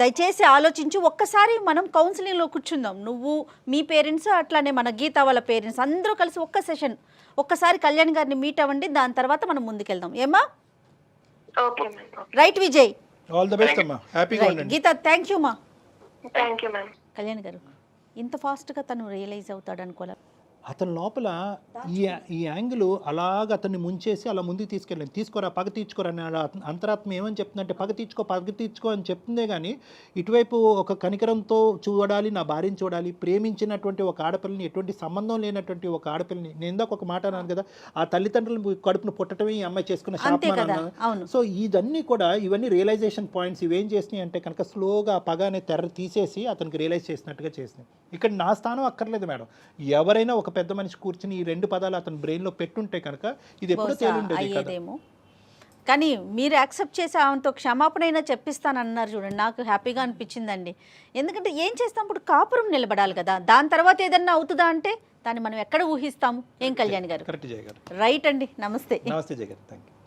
దయచేసి ఆలోచించి ఒక్కసారి మనం కౌన్సిలింగ్లో కూర్చుందాం. నువ్వు, మీ పేరెంట్స్, అట్లానే మన గీత వాళ్ళ పేరెంట్స్ అందరూ కలిసి ఒక్క సెషన్ ఒక్కసారి కళ్యాణ్ గారిని మీట్ అవ్వండి. దాని తర్వాత మనం ముందుకెళ్దాం. ఏమ్మా? Right Vijay, all the best అమ్మా, హ్యాపీగా ఉండండి. గీత, థ్యాంక్ యూ మా. Thank you ma'am. Kalyan garu, ఇంత ఫాస్ట్గా తను రియలైజ్ అవుతాడు అనుకోలే. అతని లోపల ఈ యాంగిల్ అలాగ అతన్ని ముంచేసి అలా ముందుకు తీసుకెళ్ళండి. తీసుకోరా, పగ తీర్చుకోరా అని అంతరాత్మ ఏమని చెప్తుందంటే, పగ తీర్చుకో అని చెప్తుందే కానీ ఇటువైపు ఒక కనికరంతో చూడాలి, నా భార్యని చూడాలి, ప్రేమించినటువంటి ఒక ఆడపిల్లని, ఎటువంటి సంబంధం లేనటువంటి ఒక ఆడపిల్లని. నేను ఇందాక ఒక మాట అన్నాను కదా, ఆ తల్లిదండ్రులు కడుపును పుట్టడమే ఈ అమ్మాయి చేసుకున్న శాపమానం. సో ఇదన్నీ కూడా, ఇవన్నీ రియలైజేషన్ పాయింట్స్. ఇవేం చేసినాయి అంటే కనుక స్లోగా ఆ పగ అనే తెర్ర తీసేసి అతనికి రియలైజ్ చేసినట్టుగా చేసినాయి. ఇక్కడ నా స్థానం అక్కర్లేదు మేడం. ఎవరైనా ఒక పెద్ద మనిషి కూర్చుని ఈ రెండు పదాలు అతని బ్రెయిన్లో పెట్టుంటే కనుక ఇది ఎప్పుడో అయ్యేదేమో. కానీ మీరు యాక్సెప్ట్ చేసి ఆమెతో క్షమాపణ అయినా చెప్పిస్తానన్నారు చూడండి, నాకు హ్యాపీగా అనిపించిందండి. ఎందుకంటే ఏం చేస్తాం, ఇప్పుడు కాపురం నిలబడాలి కదా, దాని తర్వాత ఏదన్నా అవుతుందా అంటే దాన్ని మనం ఎక్కడ ఊహిస్తాము? ఏం కళ్యాణ్ గారు? కరెక్ట్ జయ గారు. రైట్ అండి. నమస్తే. నమస్తే జయ గారు, థ్యాంక్ యూ.